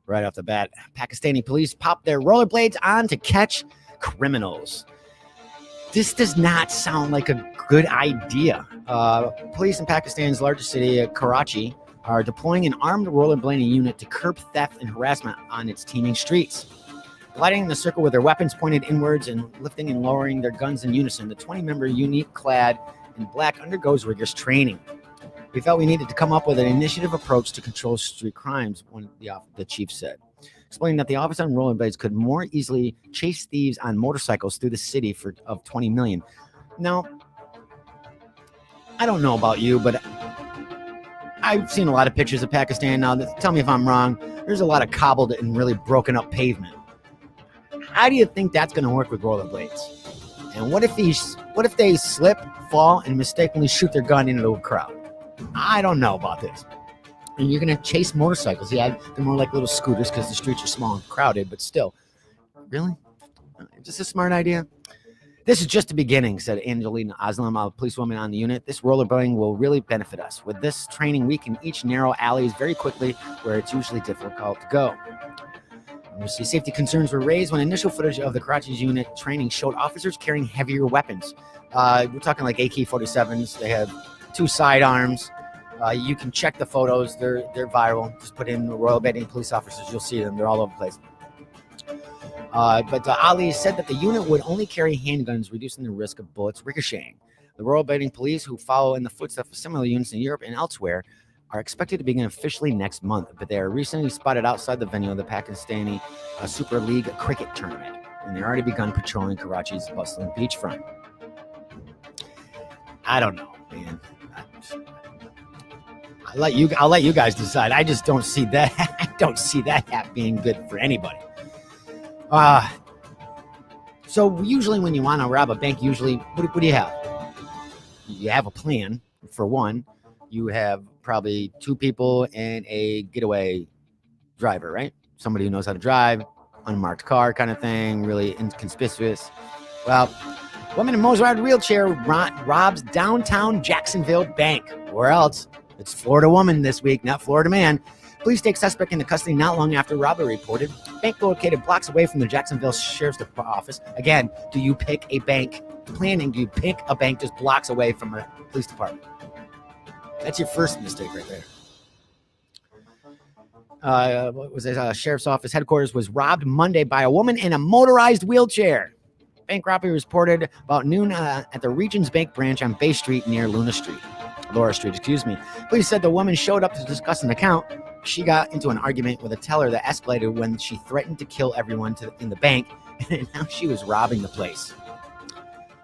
Right off the bat, Pakistani police pop their rollerblades on to catch criminals. This does not sound like a good idea. Police in Pakistan's largest city, Karachi, are deploying an armed rollerblading unit to curb theft and harassment on its teeming streets. Gliding in the circle with their weapons pointed inwards and lifting and lowering their guns in unison, the 20-member unit clad in black undergoes rigorous training. We felt we needed to come up with an initiative approach to control street crimes, the chief said, explaining that the office on rollerblades could more easily chase thieves on motorcycles through the city of 20 million. Now, I don't know about you, but I've seen a lot of pictures of Pakistan. Now, tell me if I'm wrong. There's a lot of cobbled and really broken up pavement. How do you think that's going to work with rollerblades? And what if they slip, fall, and mistakenly shoot their gun into a crowd? I don't know about this. And you're going to chase motorcycles. Yeah, they're more like little scooters because the streets are small and crowded, but still. Really? Is this a smart idea? This is just the beginning, said Angelina Aslam, a policewoman on the unit. This rollerblading will really benefit us. With this training, we can each narrow alleys very quickly where it's usually difficult to go. Obviously, safety concerns were raised when initial footage of the Karachi's unit training showed officers carrying heavier weapons. We're talking like AK-47s. They have 2 sidearms. You can check the photos. They're viral. Just put in rollerblading police officers. You'll see them. They're all over the place. But Ali said that the unit would only carry handguns, reducing the risk of bullets ricocheting. The rollerblading police, who follow in the footsteps of similar units in Europe and elsewhere, are expected to begin officially next month, but they are recently spotted outside the venue of the Pakistani Super League cricket tournament, and they've already begun patrolling Karachi's bustling beachfront. I don't know, man. I'll let you guys decide. I just don't see that. I don't see that being good for anybody. So usually when you want to rob a bank, usually what do you have? You have a plan. For one, you have probably 2 people and a getaway driver, right? Somebody who knows how to drive, unmarked car kind of thing, really inconspicuous. Well, woman in motorized wheelchair robs downtown Jacksonville bank. Where else? It's Florida woman this week, not Florida man. Police take suspect into custody not long after robbery reported. Bank located blocks away from the Jacksonville Sheriff's office. Again, do you pick a bank? Planning, do you pick a bank just blocks away from a police department? That's your first mistake right there. What was it? Sheriff's office headquarters was robbed Monday by a woman in a motorized wheelchair. Bank robbery was reported about noon at the Regions Bank branch on Bay Street near Laura Street, Police said the woman showed up to discuss an account. She got into an argument with a teller that escalated when she threatened to kill everyone in the bank, and now she was robbing the place.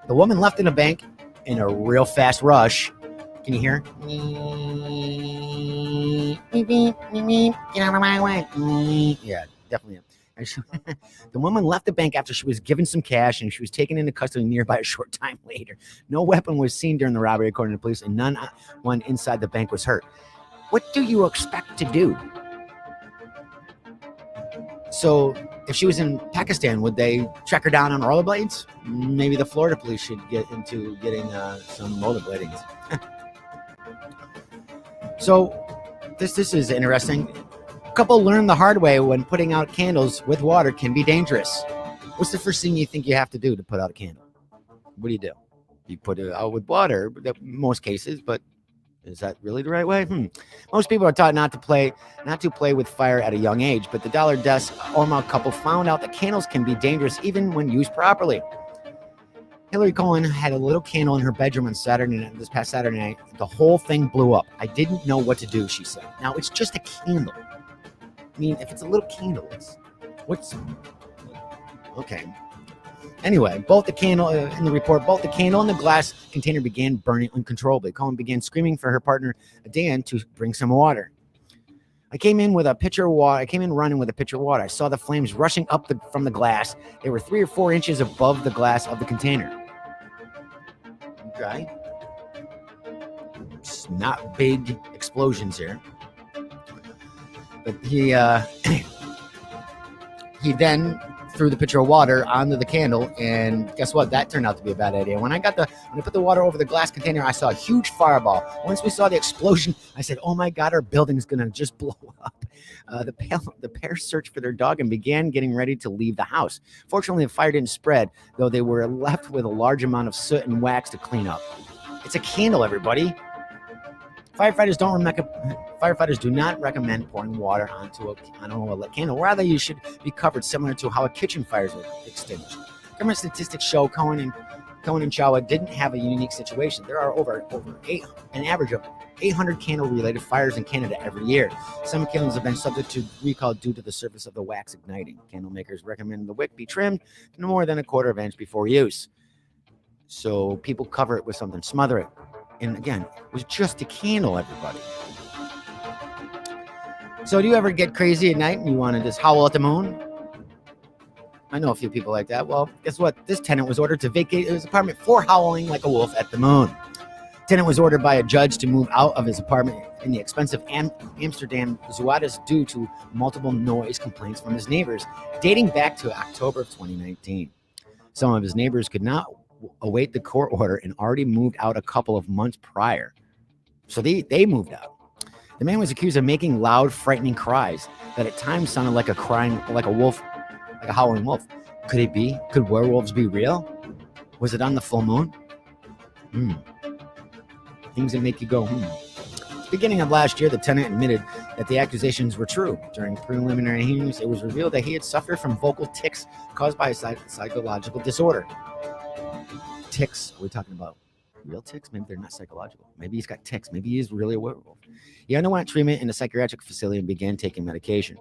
The woman left in the bank in a real fast rush. Can you hear? Get out of my way. Yeah, definitely. The woman left the bank after she was given some cash, and she was taken into custody nearby a short time later. No weapon was seen during the robbery, according to police, and none one inside the bank was hurt. What do you expect to do? So, if she was in Pakistan, would they track her down on rollerblades? Maybe the Florida police should get into getting some rollerblading. So, this is interesting. A couple learned the hard way when putting out candles with water can be dangerous. What's the first thing you think you have to do to put out a candle? What do? You put it out with water, in most cases, but is that really the right way? Most people are taught not to play with fire at a young age, but the Dollar Desk Orma couple found out that candles can be dangerous even when used properly. Hillary Cohen had a little candle in her bedroom on this past Saturday night. The whole thing blew up. I didn't know what to do, she said. Now, it's just a candle. I mean, if it's a little candle, okay. Anyway, both the candle and the glass container began burning uncontrollably. Cohen began screaming for her partner, Dan, to bring some water. I came in running with a pitcher of water. I saw the flames rushing up from the glass. They were 3 or 4 inches above the glass of the container. Okay. It's not big explosions here. But he then threw the pitcher of water onto the candle, and guess what? That turned out to be a bad idea. When I put the water over the glass container, I saw a huge fireball. Once we saw the explosion, I said, "Oh my God, our building's gonna just blow up." The pair searched for their dog and began getting ready to leave the house. Fortunately, the fire didn't spread, though they were left with a large amount of soot and wax to clean up. It's a candle, everybody. Firefighters do not recommend pouring water onto a candle. Rather, you should be covered similar to how a kitchen fire is extinguished. Government statistics show Cohen and Chawa didn't have a unique situation. There are an average of 800 candle-related fires in Canada every year. Some candles have been subject to recall due to the surface of the wax igniting. Candle makers recommend the wick be trimmed to no more than 1/4 inch before use. So people cover it with something, smother it. And again, it was just a candle, everybody. So do you ever get crazy at night and you want to just howl at the moon? I know a few people like that. Well, guess what? This tenant was ordered to vacate his apartment for howling like a wolf at the moon. Tenant was ordered by a judge to move out of his apartment in the expensive Amsterdam Zuidas due to multiple noise complaints from his neighbors dating back to October of 2019. Some of his neighbors could not await the court order and already moved out a couple of months prior. So they moved out. The man was accused of making loud, frightening cries that at times sounded like a wolf, like a howling wolf. Could it be? Could werewolves be real? Was it on the full moon? Things that make you go, Beginning of last year, the tenant admitted that the accusations were true. During preliminary hearings, it was revealed that he had suffered from vocal tics caused by a psychological disorder. Tics? Are we talking about real tics? Maybe they're not psychological. Maybe he's got tics. Maybe he is really a werewolf. He underwent treatment in a psychiatric facility and began taking medication.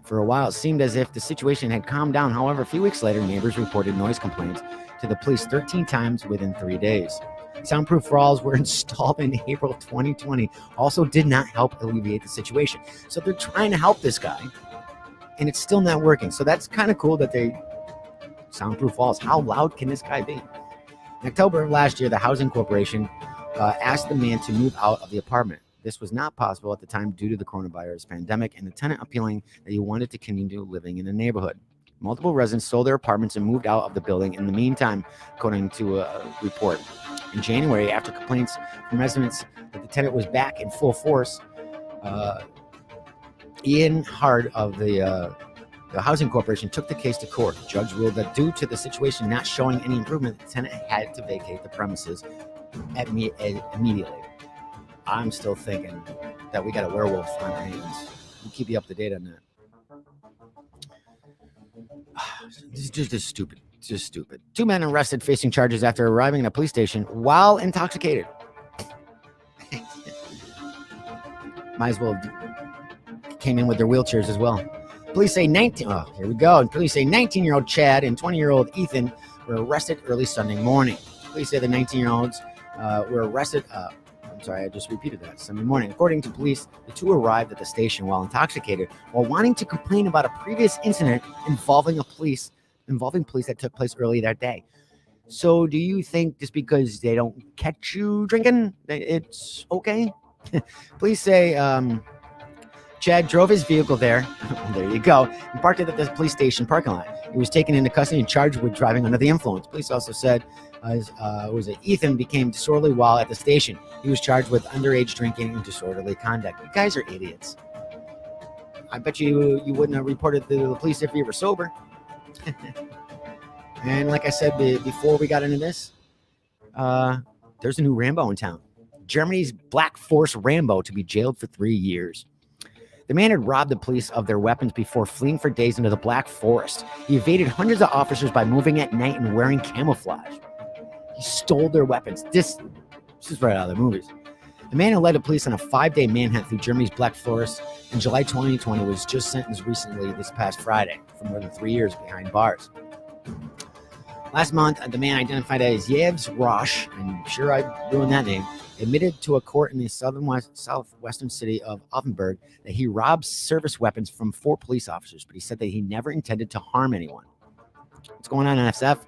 For a while, it seemed as if the situation had calmed down. However, a few weeks later, neighbors reported noise complaints to the police 13 times within 3 days. Soundproof walls were installed in April 2020. Also did not help alleviate the situation. So they're trying to help this guy, and it's still not working. So that's kind of cool that they soundproof walls. How loud can this guy be? In October of last year, the Housing Corporation asked the man to move out of the apartment. This was not possible at the time due to the coronavirus pandemic and the tenant appealing that he wanted to continue living in the neighborhood. Multiple residents sold their apartments and moved out of the building in the meantime, according to a report. In January, after complaints from residents that the tenant was back in full force, Ian Hard of the Housing Corporation took the case to court. The judge ruled that due to the situation not showing any improvement, the tenant had to vacate the premises immediately. I'm still thinking that we got a werewolf on our hands. We'll keep you up to date on that. This is just stupid. Just stupid. 2 men arrested facing charges after arriving at a police station while intoxicated. Might as well have came in with their wheelchairs as well. Police say 19-year-old Chad and 20-year-old Ethan were arrested early Sunday morning. Police say the 19-year-olds were arrested. I just repeated that. Sunday morning. According to police, the two arrived at the station while intoxicated, while wanting to complain about a previous incident involving police that took place early that day. So do you think just because they don't catch you drinking, it's okay? Police say Chad drove his vehicle there. There you go. And parked it at the police station parking lot. He was taken into custody and charged with driving under the influence. Police also said Ethan became disorderly while at the station. He was charged with underage drinking and disorderly conduct. You guys are idiots. I bet you wouldn't have reported to the police if you were sober. And like I said before we got into this, there's a new Rambo in town. Germany's Black Force Rambo to be jailed for 3 years. The man had robbed the police of their weapons before fleeing for days into the Black Forest. He evaded hundreds of officers by moving at night and wearing camouflage. He stole their weapons. This is right out of the movies. The man who led the police on a 5-day manhunt through Germany's Black Forest in July 2020 was just sentenced recently this past Friday for more than 3 years behind bars. Last month, the man identified as Yves Roche, I'm sure I ruined that name, admitted to a court in the southwestern city of Offenburg that he robbed service weapons from 4 police officers, but he said that he never intended to harm anyone. What's going on, NSF?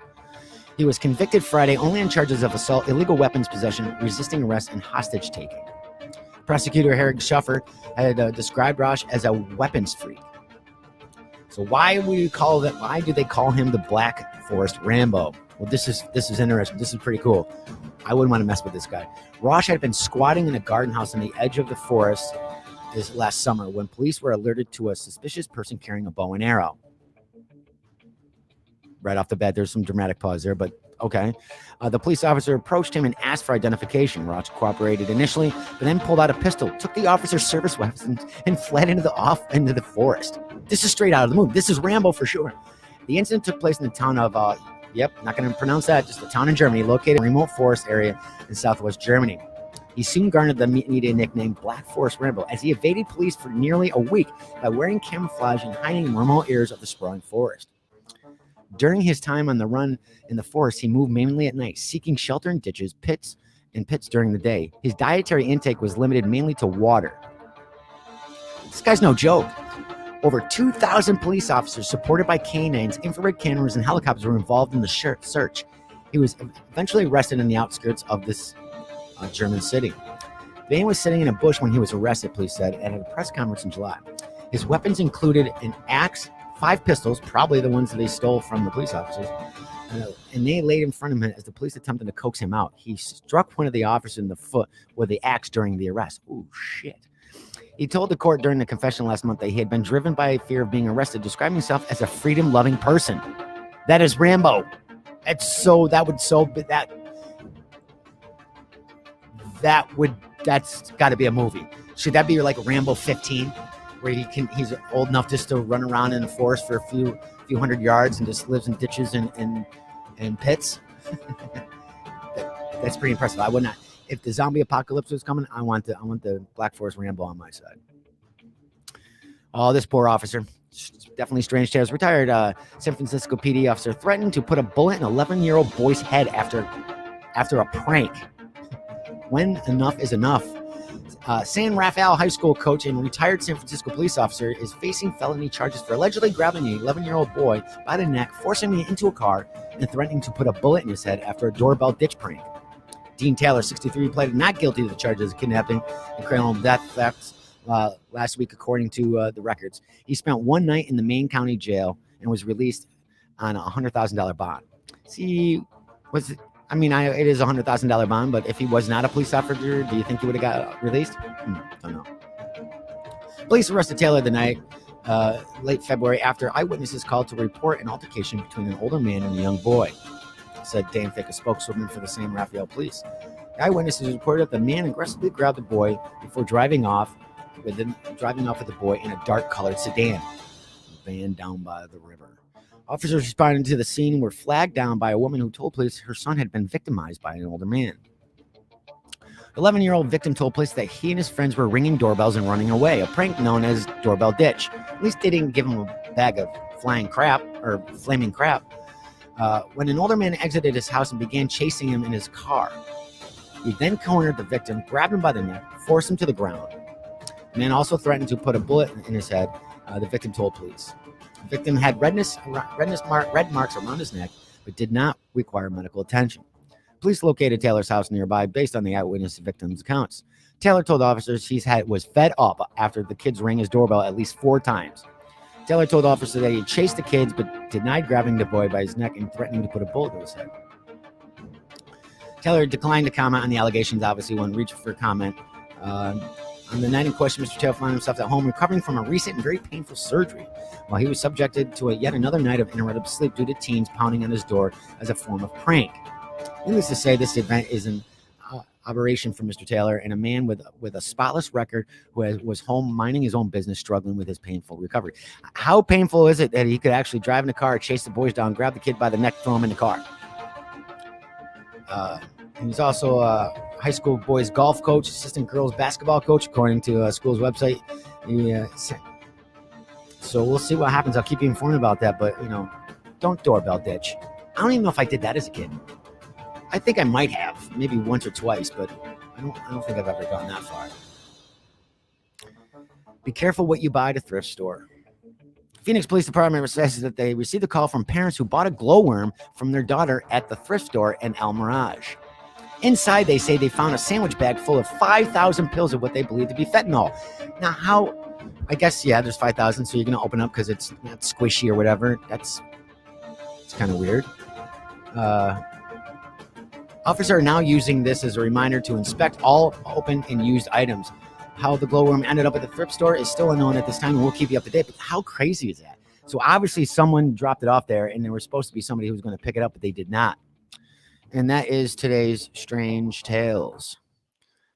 He was convicted Friday only on charges of assault, illegal weapons possession, resisting arrest, and hostage taking. Prosecutor Herrick Schuffer had described Roche as a weapons freak. So why do they call him the Black Forest Rambo? Well, this is interesting. This is pretty cool. I wouldn't want to mess with this guy. Roche had been squatting in a garden house on the edge of the forest this last summer when police were alerted to a suspicious person carrying a bow and arrow. Right off the bat, there's some dramatic pause there, but okay. The police officer approached him and asked for identification. Roche cooperated initially, but then pulled out a pistol, took the officer's service weapons, and fled into the forest. This is straight out of the movie. This is Rambo for sure. The incident took place in the town of, not going to pronounce that, just a town in Germany, located in a remote forest area in southwest Germany. He soon garnered the media nickname Black Forest Rambo as he evaded police for nearly a week by wearing camouflage and hiding in remote areas of the sprawling forest. During his time on the run in the forest, he moved mainly at night, seeking shelter in ditches, pits during the day. His dietary intake was limited mainly to water. This guy's no joke. Over 2,000 police officers supported by canines, infrared cameras, and helicopters were involved in the search. He was eventually arrested in the outskirts of this German city. The man was sitting in a bush when he was arrested, police said, at a press conference in July. His weapons included an axe, 5 pistols, probably the ones that they stole from the police officers, and they laid in front of him as the police attempted to coax him out. He struck one of the officers in the foot with the axe during the arrest. Oh, shit. He told the court during the confession last month that he had been driven by a fear of being arrested, describing himself as a freedom-loving person. That is Rambo. That's got to be a movie. Should that be like Rambo 15, where he's old enough just to run around in the forest for a few hundred yards and just lives in ditches and pits? That's pretty impressive. I would not. If the zombie apocalypse was coming, I want the Black Forest Rambo on my side. Oh, this poor officer. Definitely strange tales. Retired San Francisco PD officer threatened to put a bullet in an 11-year-old boy's head after a prank. When enough is enough. San Rafael High School coach and retired San Francisco police officer is facing felony charges for allegedly grabbing an 11-year-old boy by the neck, forcing him into a car, and threatening to put a bullet in his head after a doorbell ditch prank. Dean Taylor, 63, pleaded not guilty to the charges of kidnapping and criminal death thefts last week, according to the records. He spent one night in the Maine County Jail and was released on a $100,000 bond. See, it is a $100,000 bond, but if he was not a police officer, do you think he would have got released? Don't know. Police arrested Taylor the night, late February, after eyewitnesses called to report an altercation between an older man and a young boy, said Dan Fick, a spokeswoman for the San Rafael Police. The eyewitnesses reported that the man aggressively grabbed the boy before driving off with the boy in a dark-colored sedan, van down by the river. Officers responding to the scene were flagged down by a woman who told police her son had been victimized by an older man. The 11-year-old victim told police that he and his friends were ringing doorbells and running away, a prank known as doorbell ditch. At least they didn't give him a bag of flaming crap. When an older man exited his house and began chasing him in his car, he then cornered the victim, grabbed him by the neck, forced him to the ground. The man also threatened to put a bullet in his head, the victim told police. The victim had red marks around his neck, but did not require medical attention. Police located Taylor's house nearby based on the eyewitness victim's accounts. Taylor told officers he was fed up after the kids rang his doorbell at least 4 times. Taylor told officers that he chased the kids but denied grabbing the boy by his neck and threatening to put a bullet in his head. Taylor declined to comment on the allegations, obviously, when reached for comment. On the night in question, Mr. Taylor found himself at home recovering from a recent and very painful surgery, while he was subjected to yet another night of interrupted sleep due to teens pounding on his door as a form of prank. Needless to say, this event is an aberration for Mr. Taylor, and a man with a spotless record who was home minding his own business, struggling with his painful recovery. How painful is it that he could actually drive in a car, chase the boys down, grab the kid by the neck, throw him in the car? And he's also a high school boys golf coach, assistant girls basketball coach, according to school's website. So we'll see what happens. I'll keep you informed about that. But, don't doorbell ditch. I don't even know if I did that as a kid. I think I might have, maybe once or twice, but I don't think I've ever gone that far. Be careful what you buy at a thrift store. Phoenix Police Department says that they received a call from parents who bought a glowworm from their daughter at the thrift store in El Mirage. Inside, they say they found a sandwich bag full of 5,000 pills of what they believe to be fentanyl. Now, I guess, there's 5,000, so you're going to open up because it's not squishy or whatever. It's kind of weird. Officers are now using this as a reminder to inspect all open and used items. How the glowworm ended up at the thrift store is still unknown at this time, and we'll keep you up to date. But how crazy is that? So obviously someone dropped it off there, and there was supposed to be somebody who was going to pick it up, but they did not. And that is today's Strange Tales.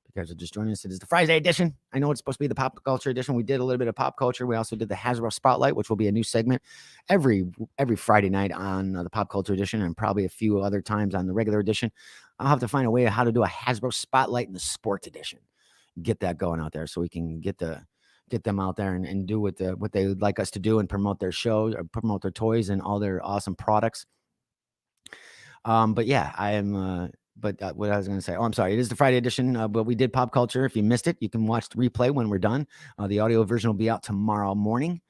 Because of just joining us, it is the Friday edition. I know it's supposed to be the pop culture edition. We did a little bit of pop culture. We also did the Hasbro Spotlight, which will be a new segment every Friday night on the pop culture edition, and probably a few other times on the regular edition. I'll have to find a way of how to do a Hasbro Spotlight in the sports edition. Get that going out there so we can get them out there and do what they would like us to do and promote their shows or promote their toys and all their awesome products. But yeah, I am. But what I was going to say, I'm sorry. It is the Friday edition, but we did pop culture. If you missed it, you can watch the replay when we're done. The audio version will be out tomorrow morning.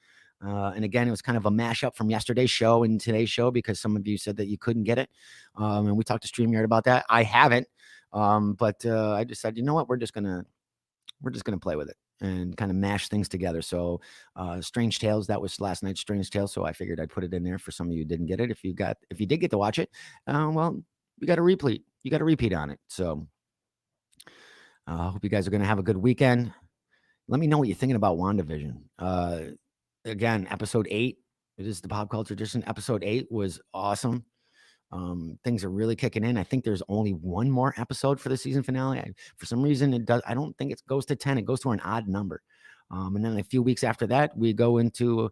And again, it was kind of a mashup from yesterday's show and today's show because some of you said that you couldn't get it. And we talked to StreamYard about that. I haven't. But I decided, you know what? We're just gonna play with it. and kind of mash things together. So Strange Tales, that was last night's Strange Tales. So I figured I'd put it in there for some of you who didn't get it. If you did get to watch it, well, you got a repeat. You got a repeat on it. So I hope you guys are going to have a good weekend. Let me know what you're thinking about WandaVision. Again, episode 8. It is the pop culture edition. Episode 8 was awesome. Things are really kicking in. I think there's only one more episode for the season finale. For some reason, I don't think it goes to 10. It goes to an odd number. And then a few weeks after that, we go into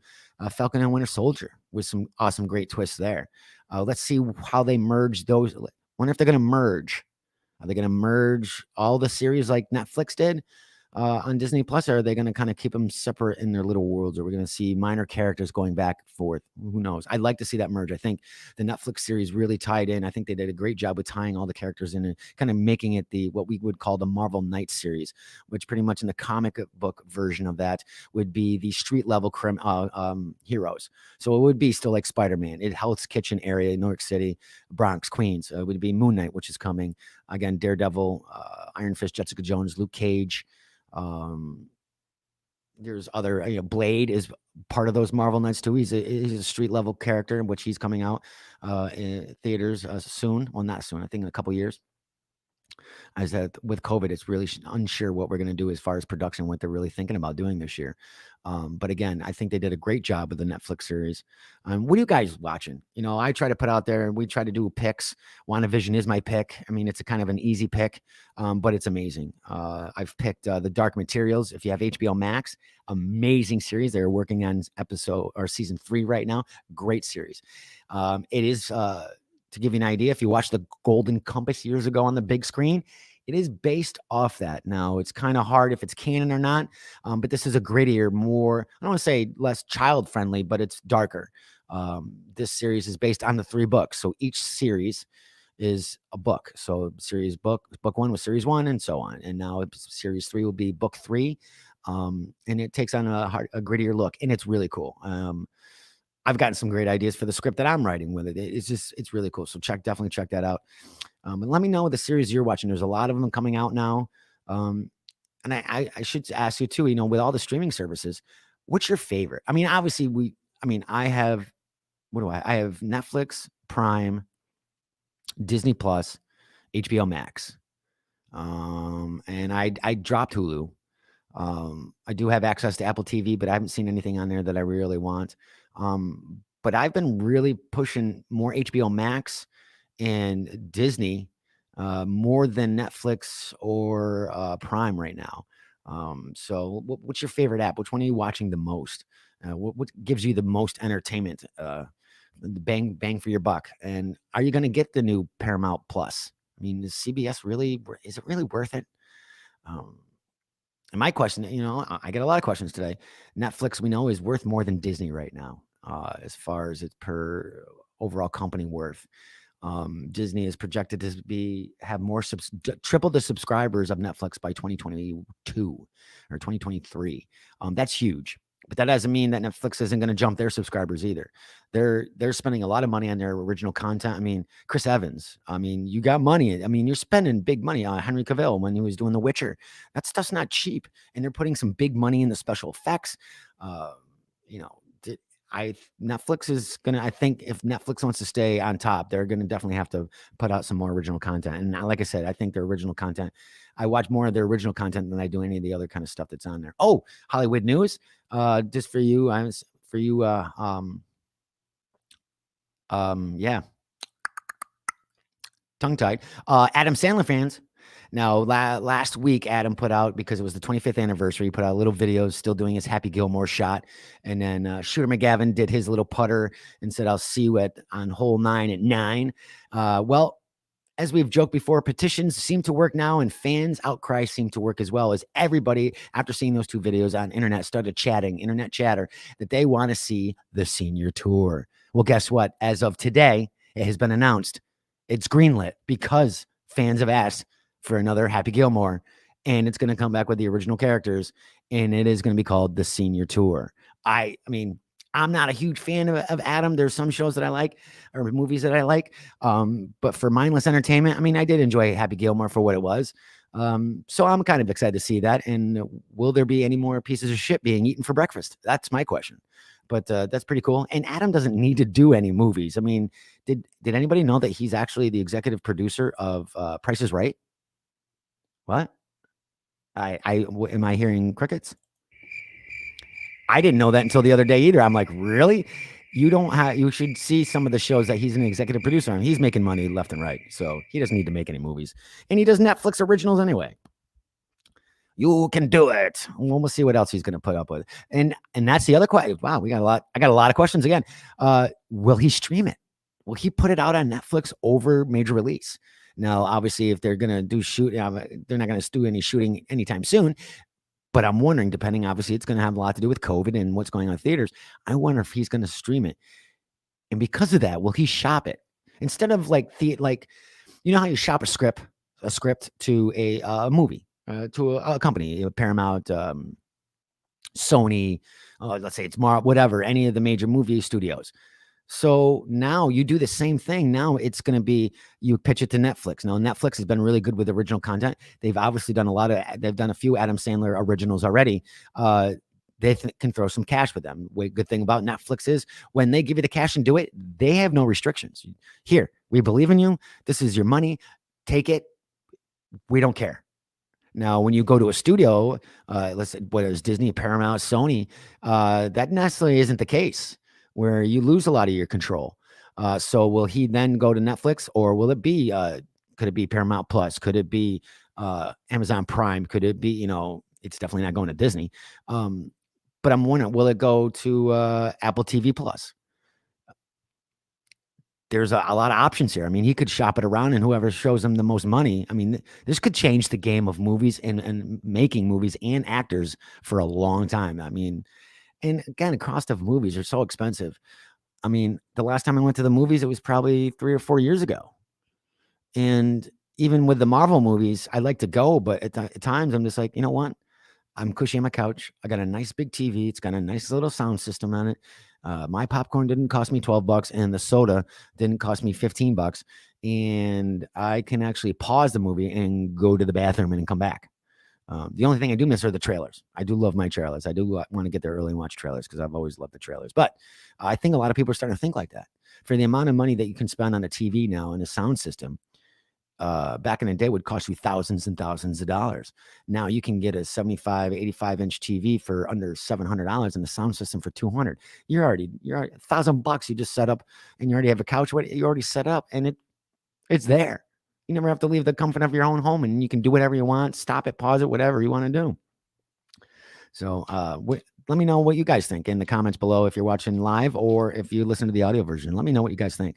Falcon and Winter Soldier with some awesome, great twists there. Let's see how they merge those. Wonder if they're going to merge. Are they going to merge all the series like Netflix did on Disney Plus, or are they going to kind of keep them separate in their little worlds? Or we're going to see minor characters going back and forth? Who knows? I'd like to see that merge. I think the Netflix series really tied in. I think they did a great job with tying all the characters in and kind of making it what we would call the Marvel Knights series, which pretty much in the comic book version of that would be the street level heroes. So it would be still like Spider-Man. Hell's Kitchen area, New York City, Bronx, Queens. It would be Moon Knight, which is coming. Again, Daredevil, Iron Fist, Jessica Jones, Luke Cage. There's other, Blade is part of those Marvel Knights too. He's a street level character, in which he's coming out in theaters soon. Well, not soon. I think in a couple years. As that with COVID, it's really unsure what we're going to do as far as production, what they're really thinking about doing this year. But again, I think they did a great job with the Netflix series. What are you guys watching? I try to put out there, we try to do picks. WandaVision is my pick. I mean, it's a kind of an easy pick, but it's amazing. I've picked The Dark Materials. If you have HBO Max, amazing series. They're working on season 3 right now. Great series. It is, to give you an idea, if you watched The Golden Compass years ago on the big screen, it is based off that. Now, it's kind of hard if it's canon or not, but this is a grittier, more, I don't want to say less child-friendly, but it's darker. This series is based on the 3 books, so each series is a book. So book 1 was series 1, and so on. And now series 3 will be book 3, and it takes on a grittier look, and it's really cool. I've gotten some great ideas for the script that I'm writing with it. It's really cool. So definitely check that out. And let me know the series you're watching. There's a lot of them coming out now. And I should ask you too, with all the streaming services, what's your favorite? I mean, obviously I have Netflix, Prime, Disney Plus, HBO Max. And I dropped Hulu. I do have access to Apple TV, but I haven't seen anything on there that I really want. But I've been really pushing more HBO Max and Disney more than Netflix or Prime right now. So what's your favorite app? Which one are you watching the most? What gives you the most entertainment? Bang for your buck. And are you going to get the new Paramount Plus? I mean, is it really worth it? And my question, I get a lot of questions today. Netflix, we know, is worth more than Disney right now, as far as its per overall company worth. Disney is projected to have triple the subscribers of Netflix by 2022 or 2023. That's huge. But that doesn't mean that Netflix isn't going to jump their subscribers either. They're spending a lot of money on their original content. I mean, Chris Evans. I mean, you got money. I mean, you're spending big money on Henry Cavill when he was doing The Witcher. That stuff's not cheap, and they're putting some big money in the special effects. Netflix is gonna. I think if Netflix wants to stay on top, they're gonna definitely have to put out some more original content. And like I said, I think their original content. I watch more of their original content than I do any of the other kind of stuff that's on there. Oh, Hollywood news. Just for you, yeah. Tongue-tied. Adam Sandler fans. Now, last week, Adam put out, because it was the 25th anniversary, he put out little videos still doing his Happy Gilmore shot. And then Shooter McGavin did his little putter and said, I'll see you on hole 9 at 9. Well, as we've joked before, petitions seem to work now, and fans' outcry seem to work as well, as everybody, after seeing those 2 videos on internet, started internet chatter, that they want to see the senior tour. Well, guess what? As of today, it has been announced. It's greenlit because fans have asked for another Happy Gilmore, and it's going to come back with the original characters, and it is going to be called the Senior Tour. I mean, I'm not a huge fan of Adam. There's some shows that I like, or movies that I like, but for mindless entertainment, I mean, I did enjoy Happy Gilmore for what it was. So I'm kind of excited to see that. And will there be any more pieces of shit being eaten for breakfast? That's my question. But that's pretty cool. And Adam doesn't need to do any movies. I mean, did anybody know that he's actually the executive producer of Price is Right? What? Am I hearing crickets? I didn't know that until the other day either. I'm like, really? You should see some of the shows that he's an executive producer on. He's making money left and right. So he doesn't need to make any movies. And he does Netflix originals anyway. You can do it. Well, we'll see what else he's going to put up with. And that's the other question. Wow, I got a lot of questions again. Will he stream it? Will he put it out on Netflix over major release? Now, obviously, if they're going to do they're not going to do any shooting anytime soon. But I'm wondering, depending, obviously, it's going to have a lot to do with COVID and what's going on in theaters. I wonder if he's going to stream it. And because of that, will he shop it? Instead of like you know how you shop a script to a movie, to a company, Paramount, Sony, let's say it's Marvel, whatever, any of the major movie studios. So now you do the same thing. Now it's going to be, you pitch it to Netflix. Now Netflix has been really good with original content. They've obviously done they've done a few Adam Sandler originals already. They can throw some cash with them. Good thing about Netflix is when they give you the cash and do it, they have no restrictions. Here, we believe in you. This is your money. Take it. We don't care. Now, when you go to a studio, let's say, whether it's Disney, Paramount, Sony, that necessarily isn't the case, where you lose a lot of your control. So will he then go to Netflix, or will it be, could it be Paramount Plus? Could it be Amazon Prime? Could it be, it's definitely not going to Disney. But I'm wondering, will it go to Apple TV Plus? There's a lot of options here. I mean, he could shop it around, and whoever shows him the most money. I mean, this could change the game of movies and making movies and actors for a long time. I mean, and again, the cost of movies are so expensive. I mean, the last time I went to the movies, it was probably 3 or 4 years ago. And even with the Marvel movies, I like to go, but at times I'm just like, you know what? I'm cushy on my couch. I got a nice big TV. It's got a nice little sound system on it. My popcorn didn't cost me $12, and the soda didn't cost me $15. And I can actually pause the movie and go to the bathroom and come back. The only thing I do miss are the trailers. I do love my trailers. I do want to get there early and watch trailers because I've always loved the trailers. But I think a lot of people are starting to think like that. For the amount of money that you can spend on a TV now and a sound system, back in the day would cost you thousands and thousands of dollars. Now you can get a 75, 85-inch TV for under $700 and the sound system for $200. You're already $1,000. You just set up, and you already have a couch. You already set up, and it's there. You never have to leave the comfort of your own home, and you can do whatever you want, stop it, pause it, whatever you want to do. So let me know what you guys think in the comments below if you're watching live or if you listen to the audio version. Let me know what you guys think.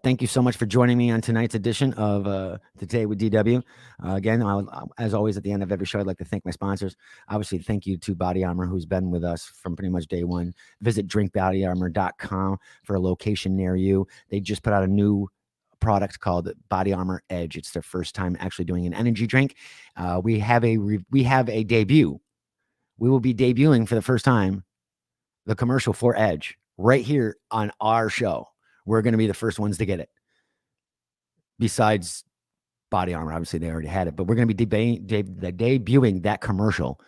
Thank you so much for joining me on tonight's edition of Today with DW. Again, as always, at the end of every show, I'd like to thank my sponsors. Obviously, thank you to Body Armor, who's been with us from pretty much day one. Visit drinkbodyarmor.com for a location near you. They just put out a new product called Body Armor Edge. It's their first time actually doing an energy drink. We have a debut. We will be debuting for the first time the commercial for Edge right here on our show. We're going to be the first ones to get it. Besides Body Armor, obviously they already had it, but we're going to be debuting that commercial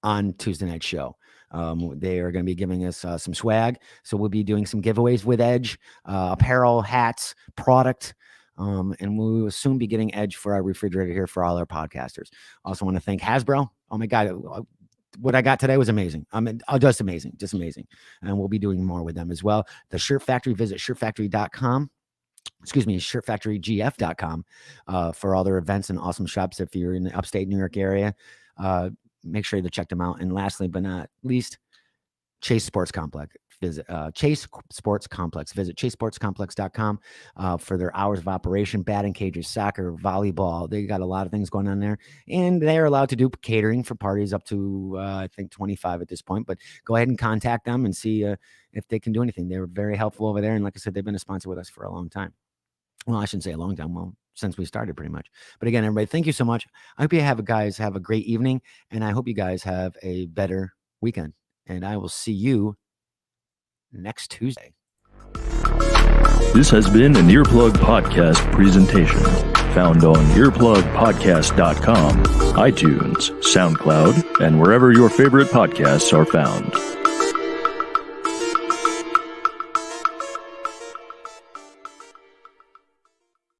on Tuesday night's show. They are going to be giving us some swag. So we'll be doing some giveaways with Edge, apparel, hats, product. And we will soon be getting Edge for our refrigerator here for all our podcasters. Also want to thank Hasbro. Oh my God. What I got today was amazing. Just amazing. And we'll be doing more with them as well. The Shirt Factory, visit shirtfactory.com. Excuse me, shirtfactorygf.com for all their events and awesome shops. If you're in the upstate New York area, make sure to check them out. And lastly, but not least, Chase Sports Complex. Visit Chase Sports Complex. Visit chasesportscomplex.com for their hours of operation, batting cages, soccer, volleyball. They got a lot of things going on there. And they're allowed to do catering for parties up to, I think, 25 at this point. But go ahead and contact them and see if they can do anything. They were very helpful over there. And like I said, they've been a sponsor with us for a long time. Well, I shouldn't say a long time. Well, since we started pretty much. But again, everybody, thank you so much. I hope you guys have a great evening. And I hope you guys have a better weekend. And I will see you next Tuesday. This has been an Earplug Podcast presentation. found on earplugpodcast.com, iTunes, SoundCloud, and wherever your favorite podcasts are found.